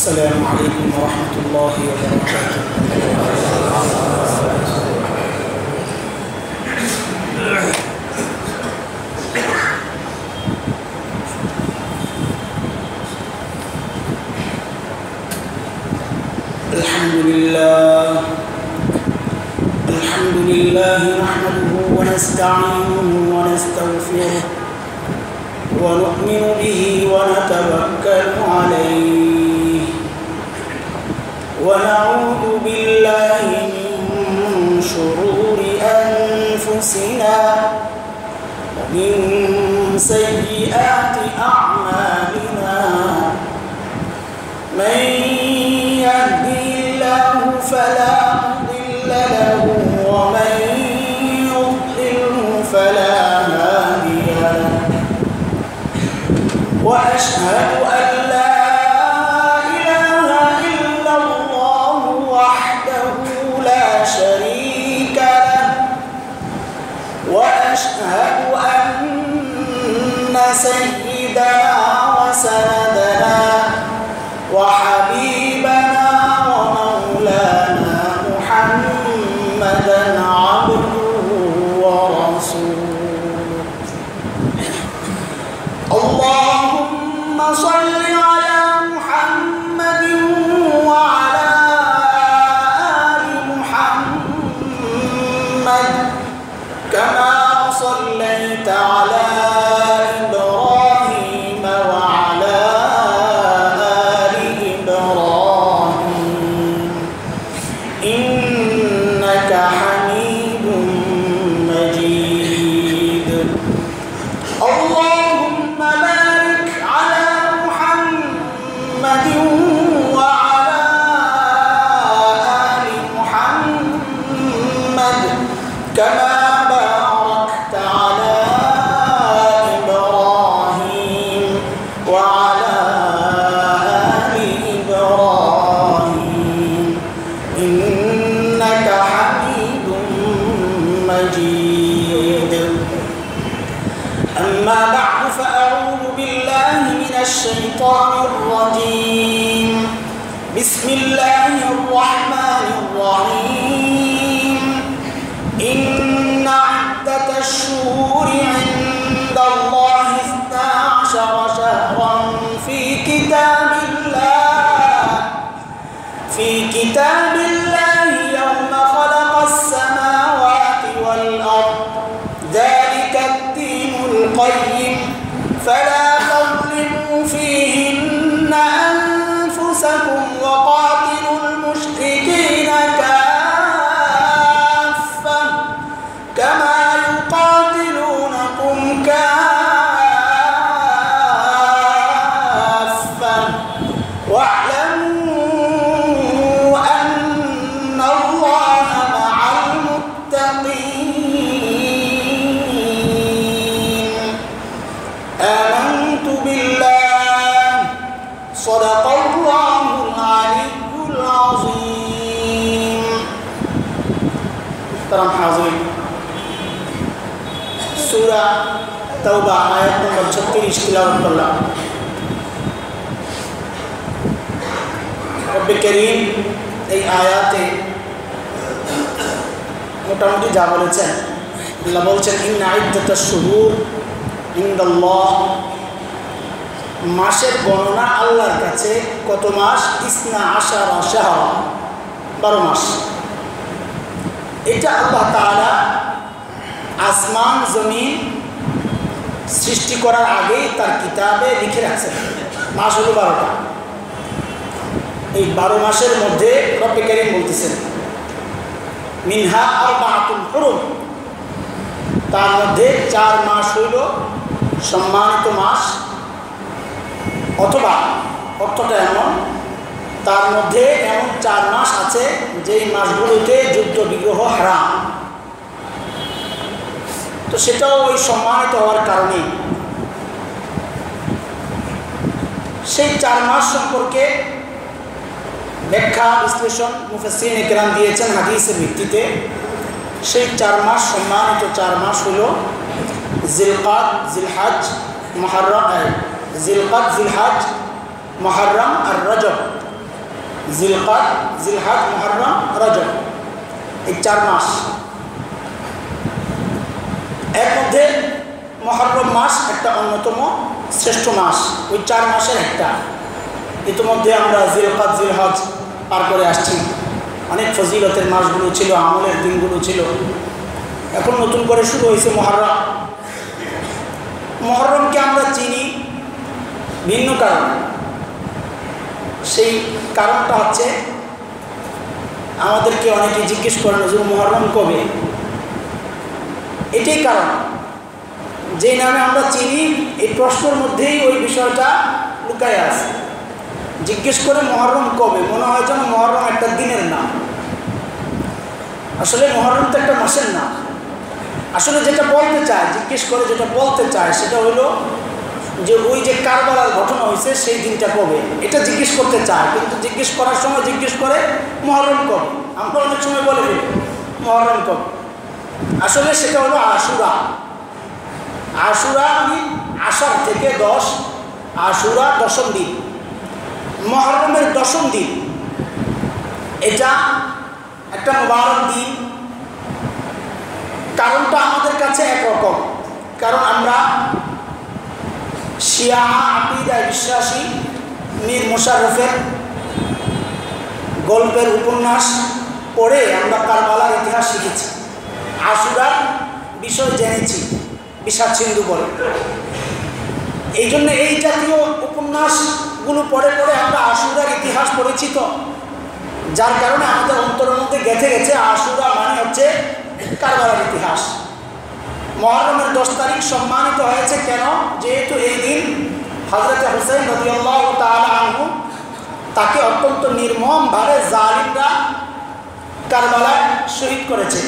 السلام عليكم ورحمة الله وبركاته. الحمد لله نحمده ونستعينه ونستغفره ونؤمن به ونتوكل عليه ونعوذ بالله من شرور أنفسنا ومن سيئات أعمالنا من يهده الله فلا مضل له ومن يضلله فلا هادي له وأشهد أن لا إله إلا الله وحده لا شريك له وأشهد أن سيدنا وسندنا وحبيبنا ومولانا محمدا عبده ورسوله. اللهم صل على محمد وعلى آل محمد كما صليت على إبراهيم وعلى آل إبراهيم إنك حميد مجيد. اللهم بارك على محمد وعلى آل محمد كما باركت على إبراهيم وعلى آل إبراهيم إنك حميد مجيد. أما بعد فأعوذ بالله من الشيطان الرجيم. بسم الله الرحمن الرحيم. إن عدة الشهور عند الله 12 شهرا في كتاب الله يوم خلق السماوات والأرض ذلك الدين القيم فلا تظلموا فيهن أنفسكم وقاتلوا المشركين كافة كما يقاتلونكم كافة واعلموا أن الله مع المتقين. آمنت بالله صدق الله العلي العظيم. محترم حاضرين، सूरा तौबा आयत नंबर 36 तिलावत करलाम। रब्बे करीम এই আয়াতে মোটামুটি যা বলেছেন, আল্লাহ বলছেন ইন্না ইদ্দাতাশ শুহুর ইনদাল্লাহ, মাসের গণনা আল্লাহর কাছে কত মাস? 12 শাহরা, 12 মাস। এটা আল্লাহ তাআলা আসমান জমিন সৃষ্টি করার আগেই তার কিতাবে লিখে রাখছেন। মাস হলো 12টা। এই 12 মাসের মধ্যে রব্বে কারীম বলতেছেন মিনহা আরবাআতুল হুরুম, তার মধ্যে 4 মাস হইল সম্মানিত মাস, অথবা অর্থটা এমন তার মধ্যে এমন 4 মাস আছে যেই মাসগুলোতে যুদ্ধ বিগ্রহ হারাম। তো সেটাও ওই সম্মানিত হওয়ার কারণে সেই 4 মাস সম্পর্কে ব্যাখ্যা বিশ্লেষণ মুফাসসিরিনে কেরাম দিয়েছেন হাদিসের ভিত্তিতে। সেই 4 মাস সম্মানিত 4 মাস হলো জিলকাদ, জিলহজ, মুহররম, জিলকাদ, জিলহজ, মুহররম আর রজব। জিলকাদ, জিলহাজ, মুহররম, রজব, এই 4 মাস। এর মধ্যে মুহররম মাস একটা অন্যতম শ্রেষ্ঠ মাস, ওই 4 মাসের একটা। ইতিমধ্যে আমরা জিলকাদ, জিলহজ পার করে আসছি। অনেক ফজিলতের মাসগুলো ছিল, আমলের দিনগুলো ছিল। এখন নতুন করে শুরু হয়েছে মুহররম। মুহররমকে আমরা চিনি ভিন্ন কারণ। সেই কারণটা হচ্ছে, আমাদেরকে অনেকে জিজ্ঞেস করেন যে মুহররম কবে। এটাই কারণ, যে নামে আমরা চিনি এই প্রশ্নের মধ্যেই ওই বিষয়টা লুকায় আছে। জিজ্ঞেস করে মুহররম কবে, মনে হয় যেন মুহররম একটা দিনের নাম। আসলে মুহররম তো একটা মাসের নাম। আসলে যেটা বলতে চায়, জিজ্ঞেস করে যেটা বলতে চায়, সেটা হলো যে ওই যে কারবালার ঘটনা হয়েছে সেই দিনটা কবে, এটা জিজ্ঞেস করতে চায়। কিন্তু জিজ্ঞেস করার সময় জিজ্ঞেস করে মুহররম কবে। আমরা অনেক সময় বলে ফেলি মুহররম কবে। আসলে সেটা হলো আশুরা। আশুরা মানে আষাঢ় থেকে 10, আশুরা 10ম দিন, মুহররমের 10ম দিন। এটা একটা মুবারক দিন। কারণটা আমাদের কাছে একরকম, কারণ আমরা শিয়া আকিদায় বিশ্বাসী। মীর মোশাররফের গল্পের উপন্যাস পড়ে আমরা কারবালার ইতিহাস শিখেছি, আশুরার বিষয় জেনেছি বিষাদ সিন্ধু বলে। এই জন্য এই জাতীয় উপন্যাসগুলো পড়ে পড়ে আমরা আশুরার ইতিহাস পড়েছি, তো যার কারণে আমাদের অন্তরের মধ্যে গেঁথে গেছে আশুরা মানে হচ্ছে কারবালার ইতিহাস। মুহররমের 10 তারিখ সম্মানিত হয়েছে কেন? যেহেতু এই দিন হযরত হুসাইন রাদিয়াল্লাহু তাআলা আনহু, তাকে অত্যন্ত নির্মমভাবে জালিমরা কারবালায় শহীদ করেছে,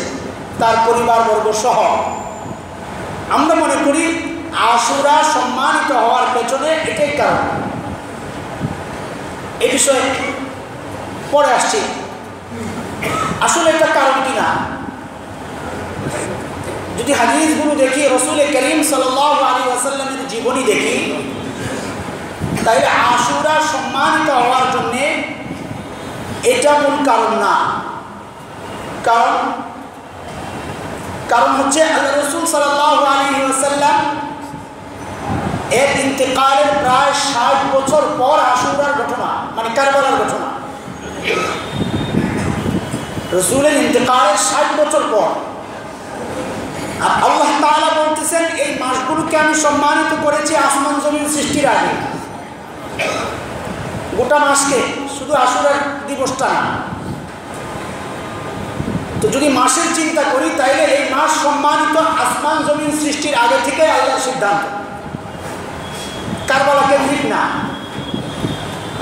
তার পরিবারবর্গ সহ। আমরা মনে করি আশুরা সম্মানিত হওয়ার পেছনে এটাই কারণ। এ বিষয়ে পরে আসছি, আসলে এটা কারণ কিনা। যদি হাদিসগুলো দেখি, রাসূল করিম সাল্লাল্লাহু আলাইহি ওয়াসাল্লামের জীবনী দেখি, তাহলে আশুরা সম্মানিত হওয়ার জন্য এটা মূল কারণ না। কারণ হচ্ছে আল্লাহ রাসূল সাল্লাল্লাহু আলাইহি ওয়াসাল্লাম এর ইন্তেকালের প্রায় 60 বছর পর আশুরার ঘটনা, মানে কারবালার ঘটনা। রাসূলের ইন্তেকালের 60 বছর পর। আর আল্লাহ তাআলা বলতেছেন, এই মাসগুলোকে আমি সম্মানিত করেছি আসমান জমিন সৃষ্টির আগে। গোটা মাসকে, শুধু আশুরার দিবসটা না। তো যদি মাসের চিন্তা করি, তাইলে এই মাস সম্মানিত আসমান জমিন সৃষ্টির আগে থেকে আল্লাহর সিদ্ধান্ত, কারবালা কেন্দ্রিক না।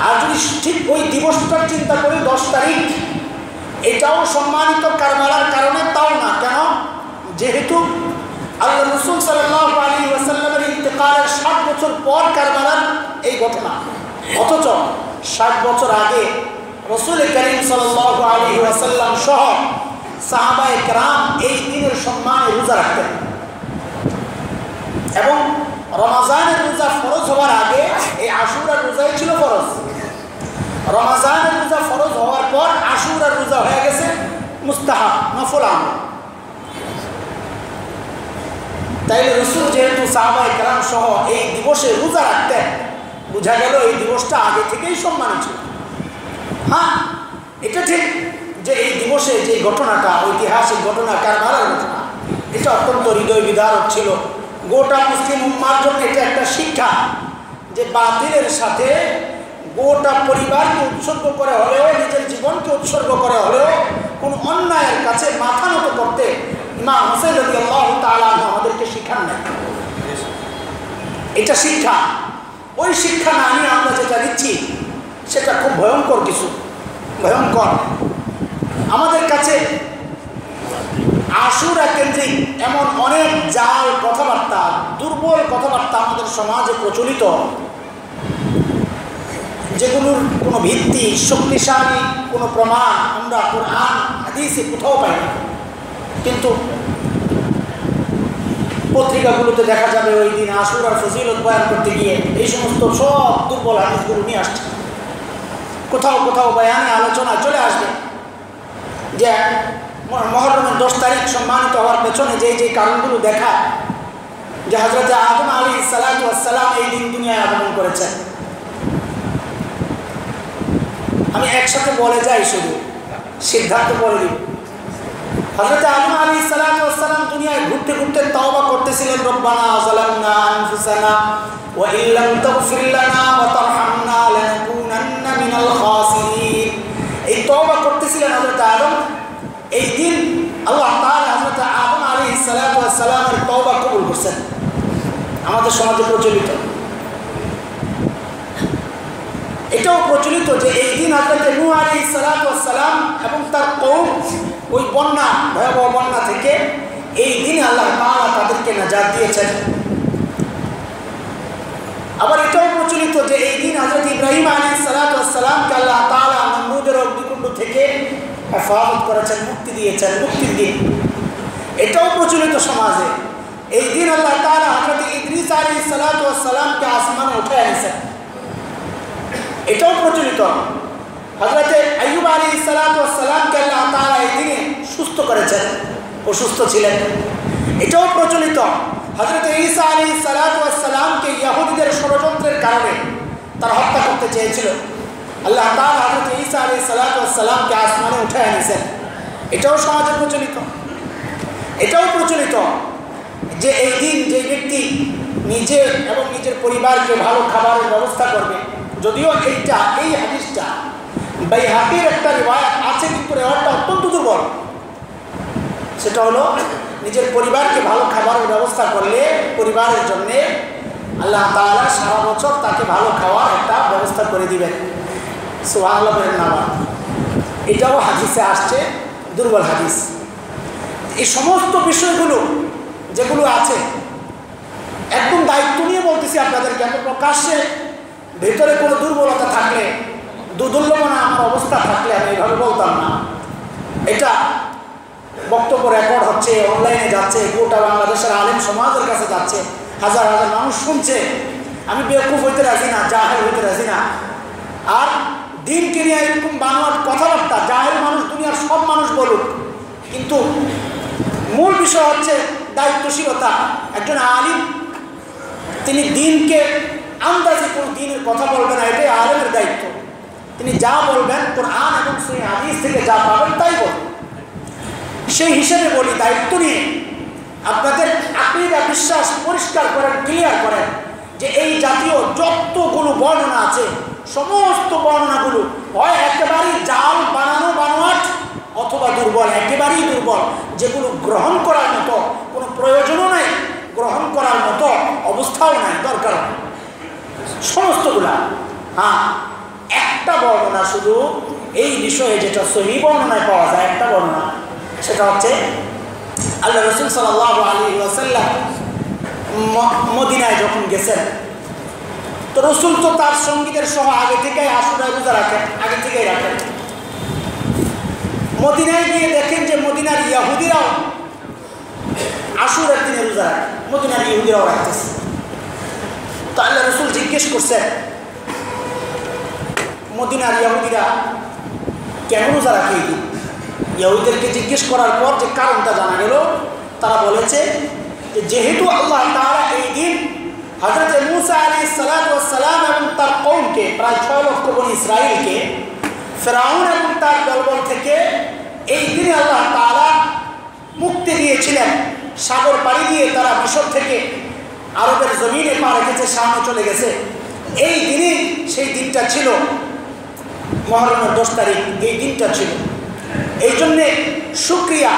আর যদি ঠিক ওই দিবসটার চিন্তা করি, 10 তারিখ, এটাও সম্মানিত কারবালার কারণে, তাও না। কেন? যেহেতু আল্লাহ রাসূল সাল্লাল্লাহু আলাইহি ওয়াসাল্লামের ইন্তেকালের 60 বছর পর কারবালার এই ঘটনা, অথচ 60 বছর আগে রাসূল করিম সাল্লাল্লাহু আলাইহি ওয়াসাল্লাম সহ সাহাবায়ে কেরাম এই দিনের সম্মানে রোজা রাখতেন। এবং রমজানের রোজা ফরজ হওয়ার আগে এই আশুরার রোজাই ছিল ফরজ। রমজানের রোজা ফরজ হওয়ার পর আশুরার রোজা হয়ে গেছে মুস্তাহাব, নফল আমল। তাইলে রাসূল যেহেতু সাহাবায়ে কেরাম সহ এই দিবসে রোজা রাখতেন, বোঝা গেল এই দিবসটা আগে থেকেই সম্মানিত ছিল। হ্যাঁ, এটা ঠিক যে এই দিবসে যে ঘটনাটা, ঐতিহাসিক ঘটনা, কারবালার ঘটনা, এটা অত্যন্ত হৃদয় বিদারক ছিল। গোটা মুসলিম উম্মার জন্য এটা একটা শিক্ষা যে বাতিলের সাথে গোটা পরিবারকে উৎসর্গ করে হলেও, নিজের জীবনকে উৎসর্গ করে হলেও কোন অন্যায়ের কাছে মাথা নত করতে ইমাম হোসেন রাদিয়াল্লাহু তাআলা আমাদেরকে শিখান না। এটা শিক্ষা। ওই শিক্ষা না নিয়ে আমরা যেটা দিচ্ছি সেটা খুব ভয়ঙ্কর কিছু, ভয়ঙ্কর। আমাদের কাছে আশুরা কেন্দ্রিক এমন অনেক জাল কথাবার্তা, দুর্বল কথাবার্তা আমাদের সমাজে প্রচলিত, যেগুলোর কোনো ভিত্তি, শক্তিশালী কোনো প্রমাণ আমরা কোরআন হাদিসে কোথাও পাই না। কিন্তু পত্রিকাগুলোতে দেখা যাবে ওই দিন আশুরার ফজিলত বয়ান করতে গিয়ে এই সমস্ত সব দুর্বল হাদিসগুলো নিয়ে আসছে। কোথাও কোথাও বয়ানে আলোচনা চলে আসবে যে মুহররমের 10 তারিখ সম্মানিত হওয়ার পেছনে যে কারণগুলো দেখায় যে হযরত আদম আলাইহিস সালাতু ওয়াস সালাম এই দিন দুনিয়ায় আগমন করেছেন। আমি একসাথে বলে যাই, শুধু সিদ্ধান্ত বলে দিই। হযরত আদম আলাইহিস সালাতু ওয়াস সালাম দুনিয়ায় ঘুরতে ঘুরতে তওবা করতেছিলেন, রব্বানা যালামনা আনফুসানা ওয়া ইল্লাম তাগফির লানা ওয়া তারহামনা লানাকুনান্না মিনাল খাসিরিন। এই তওবা করতেছিলেন হযরত আদম। এই দিন আল্লাহ তাআলা হযরত আদম আলাইহিস সালাতু ওয়াস সালামের তওবা কবুল করেছেন। আমাদের সমাজে প্রচলিত, এটাও প্রচলিত যে এই দিন হযরত নূহ আলাইহিস সালাতু ওয়াস সালাম এবং তার কওম ওই বন্যা, ভয়াবহ বন্যা থেকে এই দিনে আল্লাহ তাআলা তাদেরকে নাজাত দিয়েছেন। আবার এটাও প্রচলিত যে এই দিন হযরত ইব্রাহিম আলাইহিস সালাতু ওয়াস সালামকে আল্লাহ তাআলা নমরুদের অগ্নিকুণ্ড থেকে হেফাজত করেছেন, মুক্তি দিয়েছেন, মুক্তির দিন। এটাও প্রচলিত সমাজে। এই দিন আল্লাহ তাআলা হযরত ইদ্রিস আলাইহিস সালাতু ওয়াস সালামকে আসমানে উঠায় এনেছেন, এটাও প্রচলিত। হযরত আইয়ুব আলাইহিস সালাতু ওয়াস সালামকে আল্লাহ তাআলা এই দিনে সুস্থ করেছেন, অসুস্থ ছিলেন, এটাও প্রচলিত। হযরত ঈসা আলাইহিস সালাতু ওয়াস সালামকে ইহুদিদের ষড়যন্ত্রের কারণে তারা হত্যা করতে চেয়েছিল, আল্লাহ তাআলা হযরত ঈসা আলাইহিস সালাতু ওয়াস সালামকে আসমানে উঠায় এনেছেন, এটাও সমাজে প্রচলিত। এটাও প্রচলিত যে এই দিন যে ব্যক্তি নিজে এবং নিজের পরিবারকে ভালো খাবারের ব্যবস্থা করবে, যদিও এই হাদিসটা বাইহাকির একটা রিওয়ায়াত আছে, কিন্তু রিওয়ায়াতটা অত্যন্ত দুর্বল। সেটা হলো নিজের পরিবারকে ভালো খাবারের ব্যবস্থা করলে পরিবারের জন্যে আল্লাহ তাআলা সারা বছর তাকে ভালো খাওয়ার একটা ব্যবস্থা করে দিবেন। সুবহানাল্লাহ বলেন না? এটাও হাদিসে আসছে, দুর্বল হাদিস। এই সমস্ত বিষয়গুলো যেগুলো আছে একদম দায়িত্ব নিয়ে বলতেছি আপনাদেরকে। আমি প্রকাশ্যে ভেতরে কোনো দুর্বলতা থাকলে, দুর্দুল্যমানা আমার অবস্থা থাকলে আমি এভাবে বলতাম না। এটা বক্তব্য রেকর্ড হচ্ছে, অনলাইনে যাচ্ছে, গোটা বাংলাদেশের আলেম সমাজের কাছে যাচ্ছে, হাজার হাজার মানুষ শুনছে। আমি বেকুফ হইতে রাজি না, জাহেল হইতে রাজি না। আর দিনকে নিয়ে এরকম বানোয়াট কথাবার্তা জাহেল মানুষ, দুনিয়ার সব মানুষ বলুক, কিন্তু মূল বিষয় হচ্ছে দায়িত্বশীলতা। একজন আলিম তিনি দিনকে আন্দাজে কোনো দিনের কথা বলবেন না, এটাই আলেমের দায়িত্ব। তিনি যা বলবেন কোরআন এবং সেই হাদিস থেকে যা পাবেন তাই বলবেন। সেই হিসেবে বলি, দায়িত্ব নিয়ে আপনাদের আকীদা বিশ্বাস পরিষ্কার করেন, ক্লিয়ার করেন যে এই জাতীয় যতগুলো বর্ণনা আছে সমস্ত বর্ণনাগুলো হয় একেবারেই জাল বানানো বানোয়াট অথবা দুর্বল, একেবারেই দুর্বল, যেগুলো গ্রহণ করার মতো কোনো প্রয়োজনও নাই, গ্রহণ করার মতো অবস্থাও নাই, দরকার নেই সমস্তগুলা। হ্যাঁ, একটা বর্ণনা শুধু এই বিষয়ে যেটা সহিহ বর্ণনায় পাওয়া যায়, একটা বর্ণনা, সেটা হচ্ছে আল্লাহ রাসূল সাল্লাল্লাহু আলাইহি ওয়াসাল্লাম মদিনায় যখন গেছেন, তো রাসূল তো তার সঙ্গীদের সহ আগে থেকেই আশুরা রোজা রাখেন, আগে থেকেই রাখেন। মদিনায় গিয়ে দেখেন যে মদিনার ইহুদিরাও আশুরার দিনে রোজা রাখে, মদিনার ইহুদিরাও রাখতেছে। তো আল্লাহ রাসূল জিজ্ঞেস করছেন মদিনার ইহুদিরা কেন রোজা রাখে এই দিন। ইহুদিদেরকে জিজ্ঞেস করার পর যে কারণটা জানা গেল, তারা বলেছে যে যেহেতু আল্লাহ তাআলা এই দিন হযরত মূসা আলাইহিস সালাতু ওয়াস সালাম এবং তার কওমকে, প্রায় 6 লক্ষ বনি ইসরাঈলকে ফিরআউন এবং তার দলবল থেকে এই দিনে আল্লাহ তাআলা মুক্তি দিয়েছিলেন। সাগর পাড়ি দিয়ে তারা মিশর থেকে আরবের জমিনে পা রেখেছে, সামনে চলে গেছে। এই দিনে সেই দিনটা ছিল মুহররমের 10 তারিখ, এই দিনটা ছিল। এই জন্যে শুকরিয়া,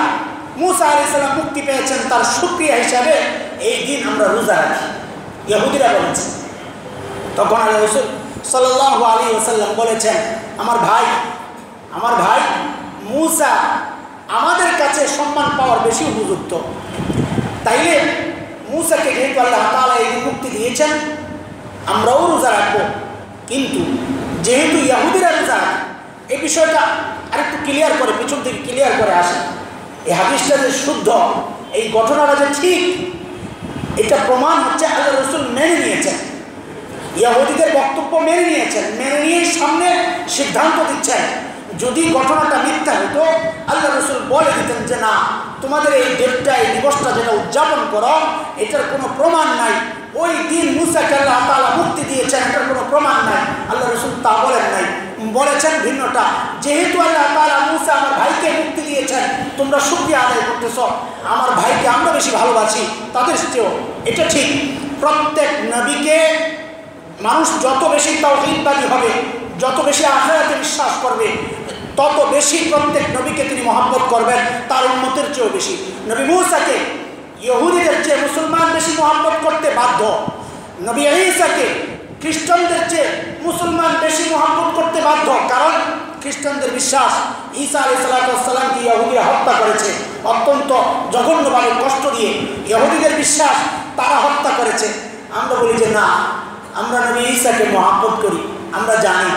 মূসা আলাইহিস সালাম মুক্তি পেয়েছেন, তার শুকরিয়া হিসাবে এই দিন আমরা রোজা রাখি, ইহুদিরা বলেছে। তখন আল্লাহ রাসূল সাল্লাল্লাহু আলাইহি ওয়াসাল্লাম বলেছেন, আমার ভাই মূসা আমাদের কাছে সম্মান পাওয়ার বেশি উপযুক্ত। তাইলে মূসাকে যেহেতু আল্লাহ তাআলা এই মুক্তি দিয়েছেন, আমরাও রোজা রাখবো। কিন্তু যেহেতু ইহুদিরা রোজা রাখে, এই বিষয়টা আরেকটু ক্লিয়ার করে, পিছন থেকে ক্লিয়ার করে আসে। এই হাদিসটা যে শুদ্ধ, এই ঘটনাটা যে ঠিক, এটা প্রমাণ হচ্ছে আল্লাহ রাসূল মেনে নিয়েছেন। ইহুদিদের বক্তব্য মেনে নিয়েছেন, মেনে নিয়ে সামনে সিদ্ধান্ত দিচ্ছেন। যদি ঘটনাটা মিথ্যা হতো আল্লাহ রসুল বলে দিতেন যে না, তোমাদের এই ডেটটা, এই দিবসটা যেটা উদযাপন করো এটার কোনো প্রমাণ নাই, ওই দিন মুসাকে আল্লাহ তাআলা মুক্তি দিয়েছেন, এটার কোনো প্রমাণ নাই। আল্লাহ রসুল তা বলেন নাই, বলেছেন ভিন্নটা, যেহেতু আল্লাহ তাআলা মুসা আমার ভাইকে মুক্তি দিয়েছেন, তোমরা শুকরিয়া আদায় করতেছ, আমার ভাইকে আমরা বেশি ভালোবাসি তাদের চেয়েও। এটা ঠিক, প্রত্যেক নবীকে মানুষ যত বেশি তাওহীদবাদী হবে, যত বেশি আখিরাতে বিশ্বাস করবে, তত বেশি প্রত্যেক নবীকে তিনি মহব্বত করবেন তার উম্মতের চেয়েও বেশি। নবী মূসাকে ইহুদিদের চেয়ে মুসলমান বেশি মহব্বত করতে বাধ্য, নবী ঈসাকে খ্রিস্টানদের চেয়ে মুসলমান বেশি মহব্বত করতে বাধ্য। কারণ খ্রিস্টানদের বিশ্বাস ঈসা আলাইহিস সালামকে ইহুদিরা হত্যা করেছে, অত্যন্ত জঘন্যভাবে কষ্ট দিয়ে। ইহুদিদের বিশ্বাস তারা হত্যা করেছে। আমরা বলি যে না, আমরা নবী ঈসাকে মহব্বত করি, আমরা জানি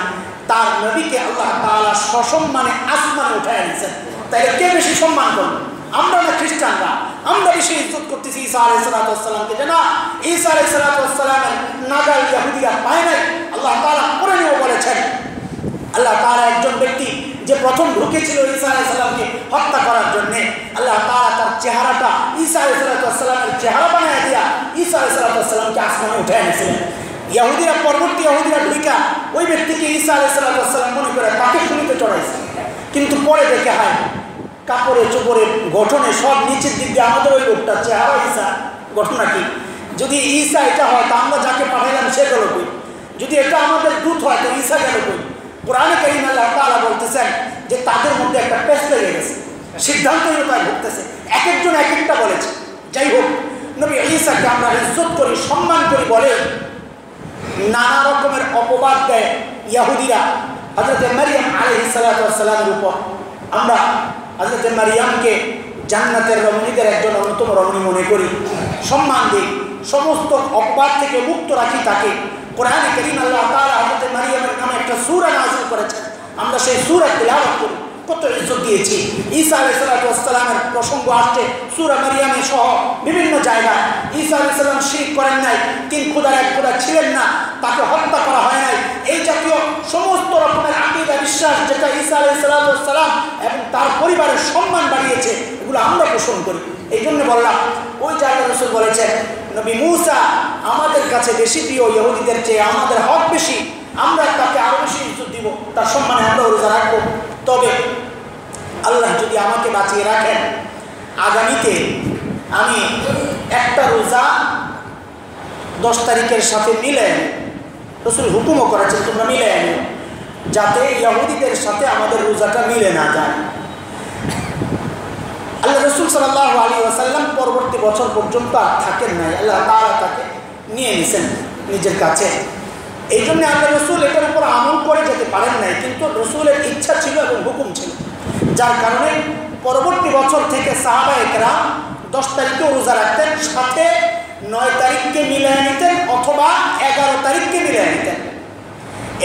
তার নবীকে আল্লাহ তাআলা সসম্মানে আসমানে উঠায় এনেছেন, তাইলে কে বেশি সম্মান করবে, আমরা না খ্রিস্টানরা? আমরা বেশি ইজ্জত করতেছি ঈসা আলাইহিস সালামকে, যে না, ঈসা আলাইহিস সালামের নাগাল ইহুদিরা পায় নাই। আল্লাহ তাআলা কোরআনেও বলেছেন, আল্লাহ তাআলা একজন ব্যক্তি যে প্রথম ঢুকেছিল ঈসা আলাইহিস সালামকে হত্যা করার জন্যে, আল্লাহ তাআলা তার চেহারাটা ঈসা আলাইহিস সালামের চেহারা বানিয়ে দিয়া ঈসা আলাইহিস সালামকে আসমানে উঠায় এনেছিলেন। ইহুদিরা, পরবর্তী ইহুদিরা ঢুকা ওই ব্যক্তিকে ঈসা আলাইহিস সালাম মনে করে তাকে শুনিতে চড়াইছে, কিন্তু পরে দেখে হয় কাপড়ে চোপড়ে গঠনে সব নিচের দিক দিয়ে আমাদের ওই লোকটা চেহারা ঈসা, ঘটনা কি? যদি ঈসা এটা হয় তা আমরা যাকে পাঠাইলাম সে গেল কই? যদি এটা আমাদের দূত হয় তো ঈসা গেল কই? কোরআনে কারীম আল্লাহ তাআলা বলতেছেন যে তাদের মধ্যে একটা পেশ লেগে গেছে, সিদ্ধান্তহীনতায় ভুগতেছে, এক একজন এক একটা বলেছে। যাই হোক, নবী ঈসাকে আমরা ইজ্জত করি, সম্মান করি বলে নানা রকমের অপবাদ দেয় ইহুদিরা হযরত মারইয়াম আলাইহিস সালামের উপর। আমরা হযরত মারইয়ামকে জান্নাতের রমণীদের একজন অন্যতম রমণী মনে করি, সম্মান দিই, সমস্ত অপবাদ থেকে মুক্ত রাখি তাকে। কোরআনে কারীম আল্লাহ তাআলা হযরত মারইয়ামের নামে একটা সূরা নাযিল করেছেন, আমরা সেই সূরা তিলাওয়াত করি, কত ইজ্জত দিয়েছি। ঈসা আলাইহিস সালামের প্রসঙ্গ আসছে সূরা মারইয়ামে সহ বিভিন্ন জায়গায়। ঈসা আলাইহিস সালাম শিরক করেন নাই, তিন খোদার এক খোদা ছিলেন না, তাকে হত্যা করা হয় নাই, এই জাতীয় সমস্ত রকমের আকীদা বিশ্বাস যেটা ঈসা আলাইহিস সালাম এবং তার পরিবারের সম্মান বাড়িয়েছে, এগুলো আমরা পোষণ করি। এই জন্য বললাম, ওই জায়গায় রাসূল বলেছেন নবী মূসা আমাদের কাছে বেশি প্রিয় ইহুদিদের চেয়ে, আমাদের হক বেশি, আমরা তাকে আরো বেশি ইজ্জত দিব, তার সম্মানে আমরা রোজা রাখবো। তবে আল্লাহ যদি আমাকে বাঁচিয়ে রাখেন, আগামীতে আমি একটা রোজা 10 তারিখের সাথে মিলে, রাসূল হুকুমও করেছেন তোমরা মিলে আনো, যাতে ইহুদিদের সাথে আমাদের রোজাটা মিলে না যায়। আল্লাহ রাসূল সাল্লাল্লাহু আলাইহি ওয়াসাল্লাম পরবর্তী বছর পর্যন্ত আর থাকেন নাই, আল্লাহ তাআলা তাকে নিয়ে নিছেন নিজের কাছে। এই জন্য আল্লাহ রসুল এটার উপর আমল করে যেতে পারেন নাই, কিন্তু রসুলের ইচ্ছা ছিল এবং হুকুম ছিল, যার কারণে পরবর্তী বছর থেকে সাহাবায়ে কেরাম 10 তারিখেও রোজা রাখতেন, সাথে 9 তারিখকে মিলিয়ে নিতেন অথবা 11 তারিখকে মিলিয়ে নিতেন।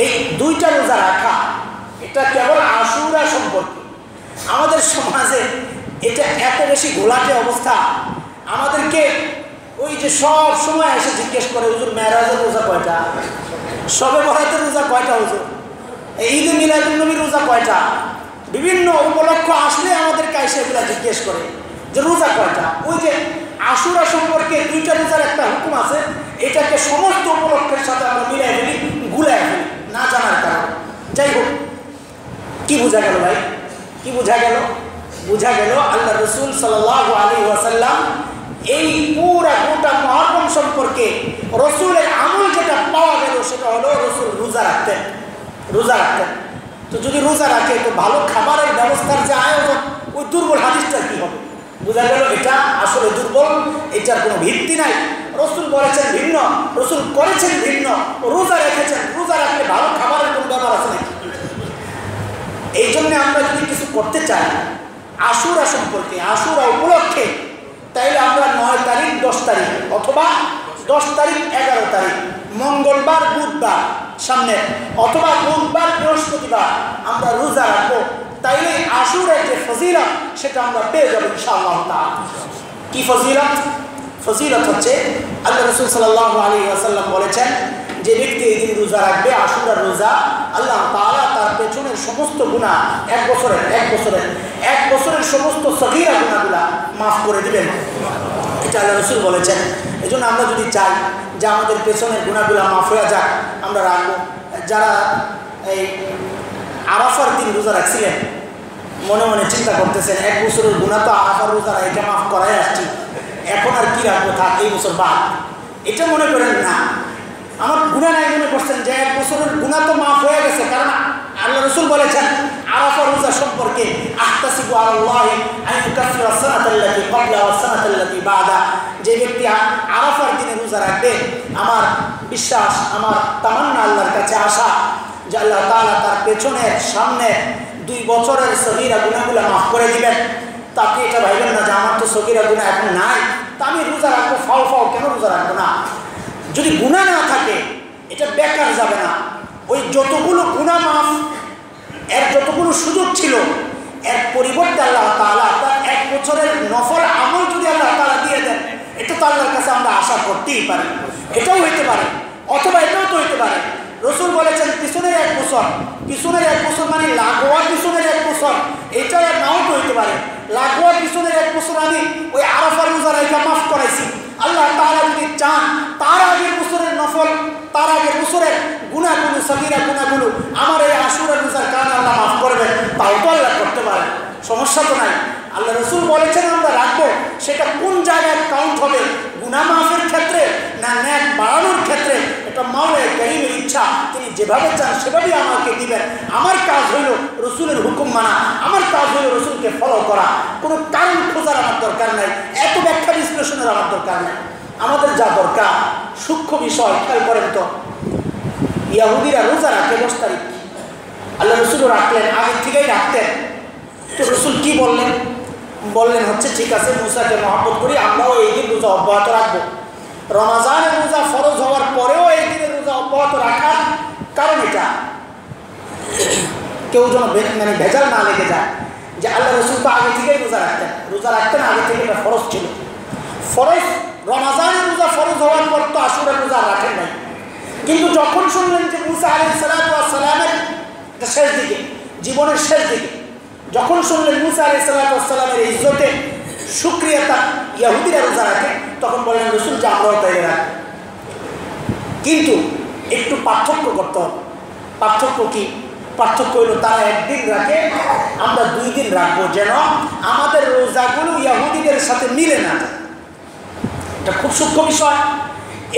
এই দুইটা রোজা রাখা এটা কেবল আশুরা সম্পর্কে। আমাদের সমাজে এটা এত বেশি ঘোলাটে অবস্থা, আমাদেরকে ওই যে সব সময় এসে জিজ্ঞেস করে হুজুর মেরাজের রোজা কয়টা, শবে বরাতের রোজা কয়টা, হুজুর ঈদে মিলাদুন নবীর রোজা কয়টা, বিভিন্ন উপলক্ষ আসলে আমাদেরকে এসে এগুলা জিজ্ঞেস করে যে রোজা কয়টা। ওই যে আশুরা সম্পর্কে দুইটা রোজার একটা হুকুম আছে, এটাকে সমস্ত উপলক্ষের সাথে আমরা মিলাই ফেলি, গুলাই ফেলি না জানার কারণে। যাই হোক, কি বোঝা গেল ভাই, কি বোঝা গেল? বোঝা গেল আল্লাহ রসুল সাল্লাল্লাহু আলাইহি ওয়াসাল্লাম এই পুরা গোটা মুহররম সম্পর্কে রসুলের আমল যেটা পাওয়া গেল সেটা হলো রসুল রোজা রাখতেন, রোজা রাখতেন। তো যদি রোজা রাখে তো ভালো খাবারের ব্যবস্থার যে আয়োজন, ওই দুর্বল হাদিসটা কী হবে? বোঝা গেল এটা আসলে দুর্বল, এটার কোনো ভিত্তি নাই। রসুল বলেছেন ভিন্ন, রসুল করেছেন ভিন্ন, রোজা রেখেছেন, রোজা রাখলে ভালো খাবারের কোনো ব্যাপার আছে নাকি? এই জন্যে আমরা যদি কিছু করতে চাই আশুরা সম্পর্কে, আশুরা উপলক্ষে, তাইলে আমরা 9 তারিখ 10 তারিখ অথবা 10 তারিখ 11 তারিখ মঙ্গলবার বুধবার সামনে অথবা বুধবার বৃহস্পতিবার আমরা রোজা রাখবো, তাইলে আশুরের যে ফজিলত সেটা আমরা পেয়ে যাবো ইনশাআল্লাহ তাআলা। কি ফজিলত? ফজিলত হচ্ছে আল্লাহ রাসূল সাল্লাল্লাহু আলাইহি ওয়াসাল্লাম বলেছেন যে যে ব্যক্তি এই দিন রোজা রাখবে, আশুরার রোজা, আল্লাহ তাআলা তার পেছনের সমস্ত গুনাহ এক বছরের সমস্ত সগীরা গুনাহগুলা মাফ করে দিবেন। এটা আল্লাহ রাসূল বলেছেন। এজন্য আমরা যদি চাই যে আমাদের পেছনের গুনাহগুলা মাফ হয়ে যাক, আমরা রাখবো। যারা এই আরাফার দিন রোজা রাখছিলেন, মনে মনে চিন্তা করতেছেন, এক বছরের গুনাহ তো আরাফার রোজা এটা মাফ করাই আসছি, এখন আর কি রাখবো, থাক এই বছর বাদ। এটা মনে করেন না, আমার গুনাহ নাই মনে করছেন যে এক বছরের গুনাহ তো মাফ হয়ে গেছে। কারণ আল্লাহ রাসূল বলেছেন আরাফা রোজা সম্পর্কে, আহতাসিবু আলাল্লাহি আন ইউকাফিরা সানাতাল্লাতী ক্বাবলা ওয়া সানাতাল্লাতী বা'দা, যে ব্যক্তি আরাফার দিনে রোজা রাখবে, আমার বিশ্বাস, আমার তামান্না, আল্লাহর কাছে আশা যে আল্লাহ তাআলা তার পেছনের সামনে 2 বছরের সগীরা গুনাহগুলো মাফ করে দিবেন। তাকে এটা ভাইবেন না যে আমার তো সগীরা গুনাহ এখন নাই, তা আমি রোজা রাখবো, ফাও কেন রোজা রাখবো না। যদি গুনাহ না থাকে এটা বেকার যাবে না। ওই যতগুলো গুনাহ মাফ, এর যতগুলো সুযোগ ছিল, এর পরিবর্তে আল্লাহ তাআলা তার 1 বছরের নফল আমল যদি আল্লাহ তাআলা দিয়ে দেন, এটা তো আল্লাহর কাছে আমরা আশা করতেই পারি। এটাও হইতে পারে, অথবা এটাও তো হইতে পারে রাসূল বলেছেন পিছনের 1 বছর মানে লাগোয়া পিছনের 1 বছর, এটা নাও তো হইতে পারে। লাগোয়া পিছনের 1 বছর আমি ওই আরাফার রোজা রাখা মাফ করাইছি, আল্লাহ তাআলা যদি চান তার আগের বছরের নফল, তার আগের বছরের গুনাহগুলো, সগীরা গুনাহগুলো আমার এই আশুরা রোজার কারণে আল্লাহ মাফ করবেন, তাও তো আল্লাহ করতে পারেন, সমস্যা তো নাই। আল্লাহ রাসূল বলেছেন আমরা রাখবো, সেটা কোন জায়গায় কাউন্ট হবে, গুনাহ মাফের ক্ষেত্রে না নেক বাড়ানোর ক্ষেত্রে, এটা মাওলায়ে কারীমের ইচ্ছা, তিনি যেভাবে চান সেভাবেই আমাকে দিবেন। আমার কাজ হইল রাসূলের হুকুম মানা, আমার কাজ হইল রাসূলকে ফলো করা, কোনো কারণ খোঁজার আমার দরকার নাই, এত ব্যাখ্যা বিশ্লেষণের আমার দরকার নাই। আমাদের যা দরকার সূক্ষ্ম বিষয় খেয়াল করেন তো। ইহুদিরা রোজা রাখে 10 তারিখ, আল্লাহ রাসূল রাখলেন, আগে থেকেই রাখতেন। তো রাসূল কি বললেন হচ্ছে ঠিক আছে, মুসাকে মহব্বত করি, আমরাও এই দিন রোজা অব্যাহত রাখবো। রমাজানের রোজা ফরজ হওয়ার পরেও এই দিনের রোজা অব্যাহত রাখার কারণ এটা, কেউ যেন মানে ভেজাল না লেগে যায় যে আল্লাহ রাসূল তো আগে থেকেই রোজা রাখতেন, আগে থেকে এটা ফরজ ছিল। ফরজ রমাজানের রোজা ফরজ হওয়ার পর তো আশুরার রোজা রাখেন নাই, কিন্তু যখন শুনলেন যে মুসা আলাইহিস সালামের শেষ দিকে, জীবনের শেষ দিকে যখন শুনলেন মুসা আলাইহিস সালামের ইজ্জতে শুকরিয়াতা ইহুদিরা রোজা রাখে, তখন বললেন রাসূল যে আমরাও তাই রাখি। কিন্তু একটু পার্থক্য করতে হবে। পার্থক্য কি? পার্থক্য হলো তারা 1 দিন রাখে, আমরা 2 দিন রাখবো, যেন আমাদের রোজাগুলো ইহুদিদের সাথে মিলে না। এটা খুব সূক্ষ্ম বিষয়।